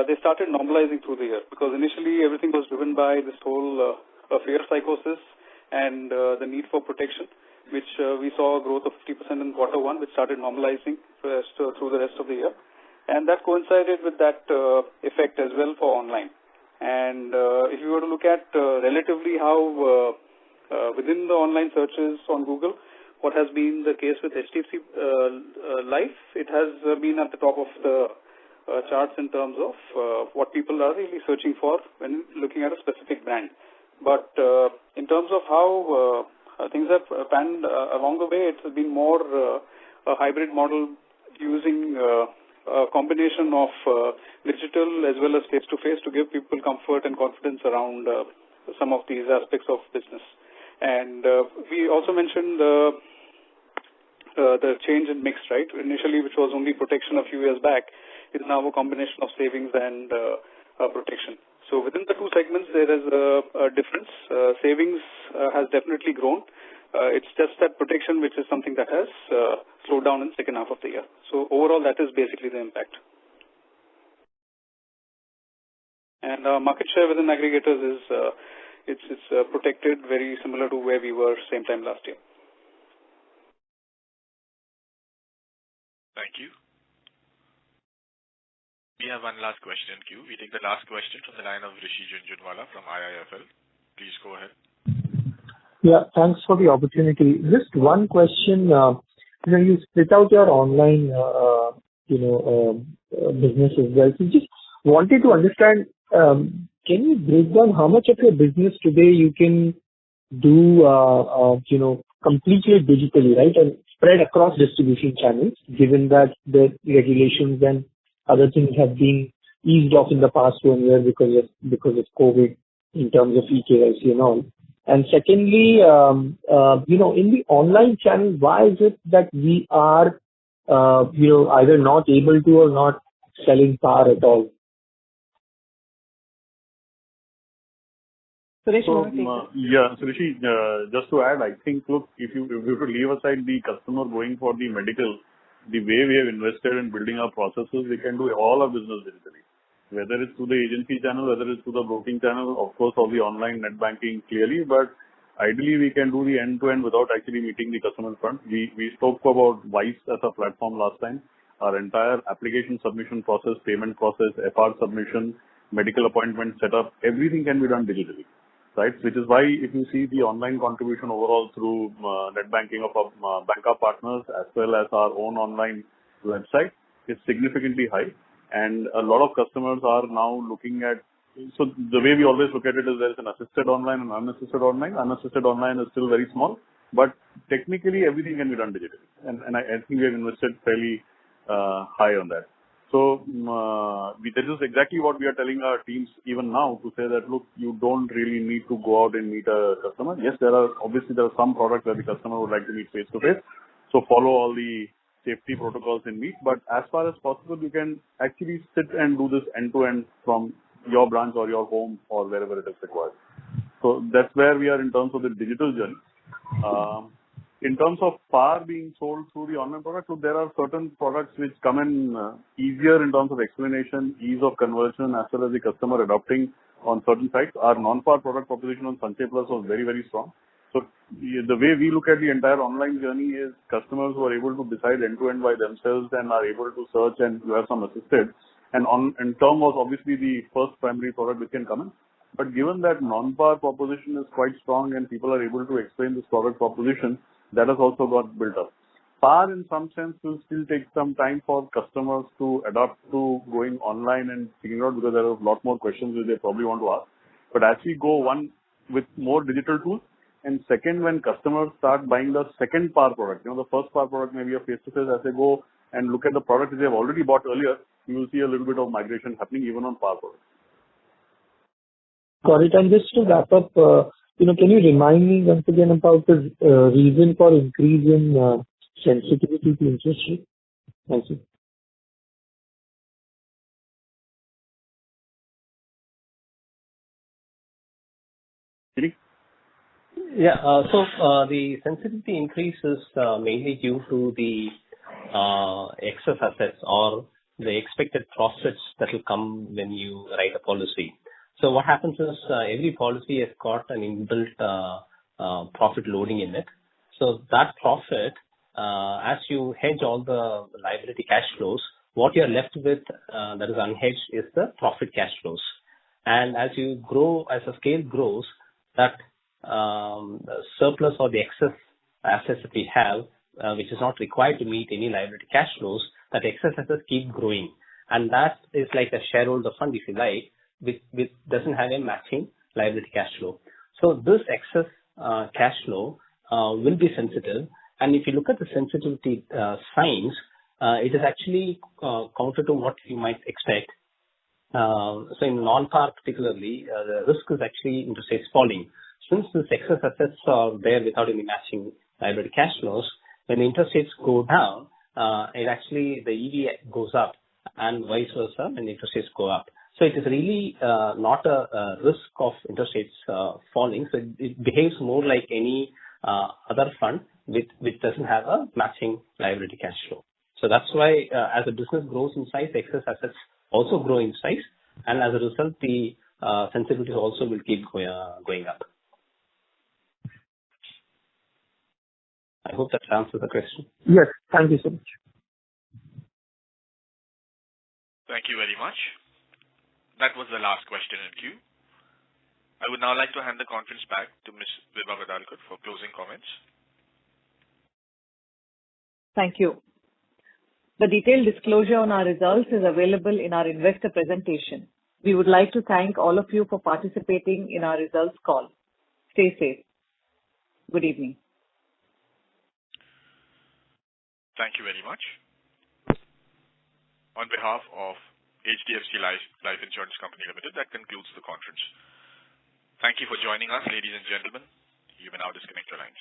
they started normalizing through the year, because initially everything was driven by this whole fear psychosis and the need for protection, which we saw a growth of 50% in quarter one, which started normalizing through the rest of the year. And that coincided with that effect as well for online. And if you were to look at relatively how within the online searches on Google, what has been the case with HDFC Life, it has been at the top of the charts in terms of what people are really searching for when looking at a specific brand. But in terms of how things have panned along the way, it's been more a hybrid model using a combination of digital as well as face-to-face to give people comfort and confidence around some of these aspects of business. And we also mentioned the change in mix, right? Initially, which was only protection a few years back, is now a combination of savings and protection. So within the two segments, there is a difference. Savings has definitely grown. It's just that protection, which is something that has slowed down in the second half of the year. So overall, that is basically the impact. And market share within aggregators is it's protected, very similar to where we were same time last year. Thank you. We have one last question in queue. We take the last question from the line of Rishi Jhunjhunwala from IIFL. Please go ahead. Yeah, thanks for the opportunity. Just one question. You split out your online, business as well. So just wanted to understand, can you break down how much of your business today you can do, completely digitally, right? And spread across distribution channels, given that the regulations and other things have been eased off in the past 1 year because of COVID in terms of eKYC and all. And secondly, in the online channel, why is it that we are, either not able to or not selling par at all? Rishi, just to add, I think, look, if you could leave aside the customer going for the medical, the way we have invested in building our processes, we can do all our business digitally. Whether it's through the agency channel, whether it's through the broking channel, of course, or the online net banking clearly, but ideally we can do the end-to-end without actually meeting the customer front. We spoke about Wise as a platform last time. Our entire application submission process, payment process, FR submission, medical appointment setup, everything can be done digitally. Right, which is why if you see the online contribution overall through net banking of our banker partners as well as our own online website is significantly high, and a lot of customers are now looking at. So the way we always look at it is there is an assisted online and unassisted online. Unassisted online is still very small, but technically everything can be done digitally, and I think we have invested fairly high on that. So this is exactly what we are telling our teams even now, to say that, look, you don't really need to go out and meet a customer. Yes, there are some products where the customer would like to meet face to face. So follow all the safety protocols in meet. But as far as possible, you can actually sit and do this end to end from your branch or your home or wherever it is required. So that's where we are in terms of the digital journey. In terms of PAR being sold through the online product, so there are certain products which come in easier in terms of explanation, ease of conversion, as well as the customer adopting on certain sites. Our non-PAR product proposition on Sanchay Plus was very, very strong. So the way we look at the entire online journey is customers who are able to decide end-to-end by themselves and are able to search and you have some assisted. And in term was obviously the first primary product which can come in. But given that non-PAR proposition is quite strong and people are able to explain this product proposition, that has also got built up. PAR in some sense will still take some time for customers to adapt to going online and figuring out because there are a lot more questions which they probably want to ask. But as we go one with more digital tools, and second, when customers start buying the second PAR product, the first PAR product may be a face-to-face. As they go and look at the product that they have already bought earlier, you will see a little bit of migration happening even on PAR products. Got it. And just to wrap up, can you remind me once again about the reason for increase in sensitivity to interest rate? Thank you. Yeah. So the sensitivity increase is mainly due to the excess assets or the expected profits that will come when you write a policy. So what happens is every policy has got an inbuilt profit loading in it. So that profit, as you hedge all the liability cash flows, what you are left with that is unhedged is the profit cash flows. And as you grow, as the scale grows, that surplus or the excess assets that we have, which is not required to meet any liability cash flows, that excess assets keep growing. And that is like a shareholder fund, if you like, which doesn't have a matching liability cash flow. So this excess cash flow will be sensitive. And if you look at the sensitivity signs, it is actually counter to what you might expect. So in non-PAR particularly, the risk is actually interest rates falling. Since these excess assets are there without any matching liability cash flows, when the interest rates go down, it actually, the EV goes up and vice versa when interest rates go up. So it is really not a risk of interest rates falling. So it behaves more like any other fund which doesn't have a matching liability cash flow. So that's why as the business grows in size, excess assets also grow in size. And as a result, the sensitivities also will keep going up. I hope that answers the question. Yes, thank you so much. Thank you very much. That was the last question in queue. I would now like to hand the conference back to Ms. Vibha Padalkar for closing comments. Thank you. The detailed disclosure on our results is available in our investor presentation. We would like to thank all of you for participating in our results call. Stay safe. Good evening. Thank you very much. On behalf of HDFC Life Insurance Company Limited, that concludes the conference. Thank you for joining us, ladies and gentlemen. You may now disconnect your lines.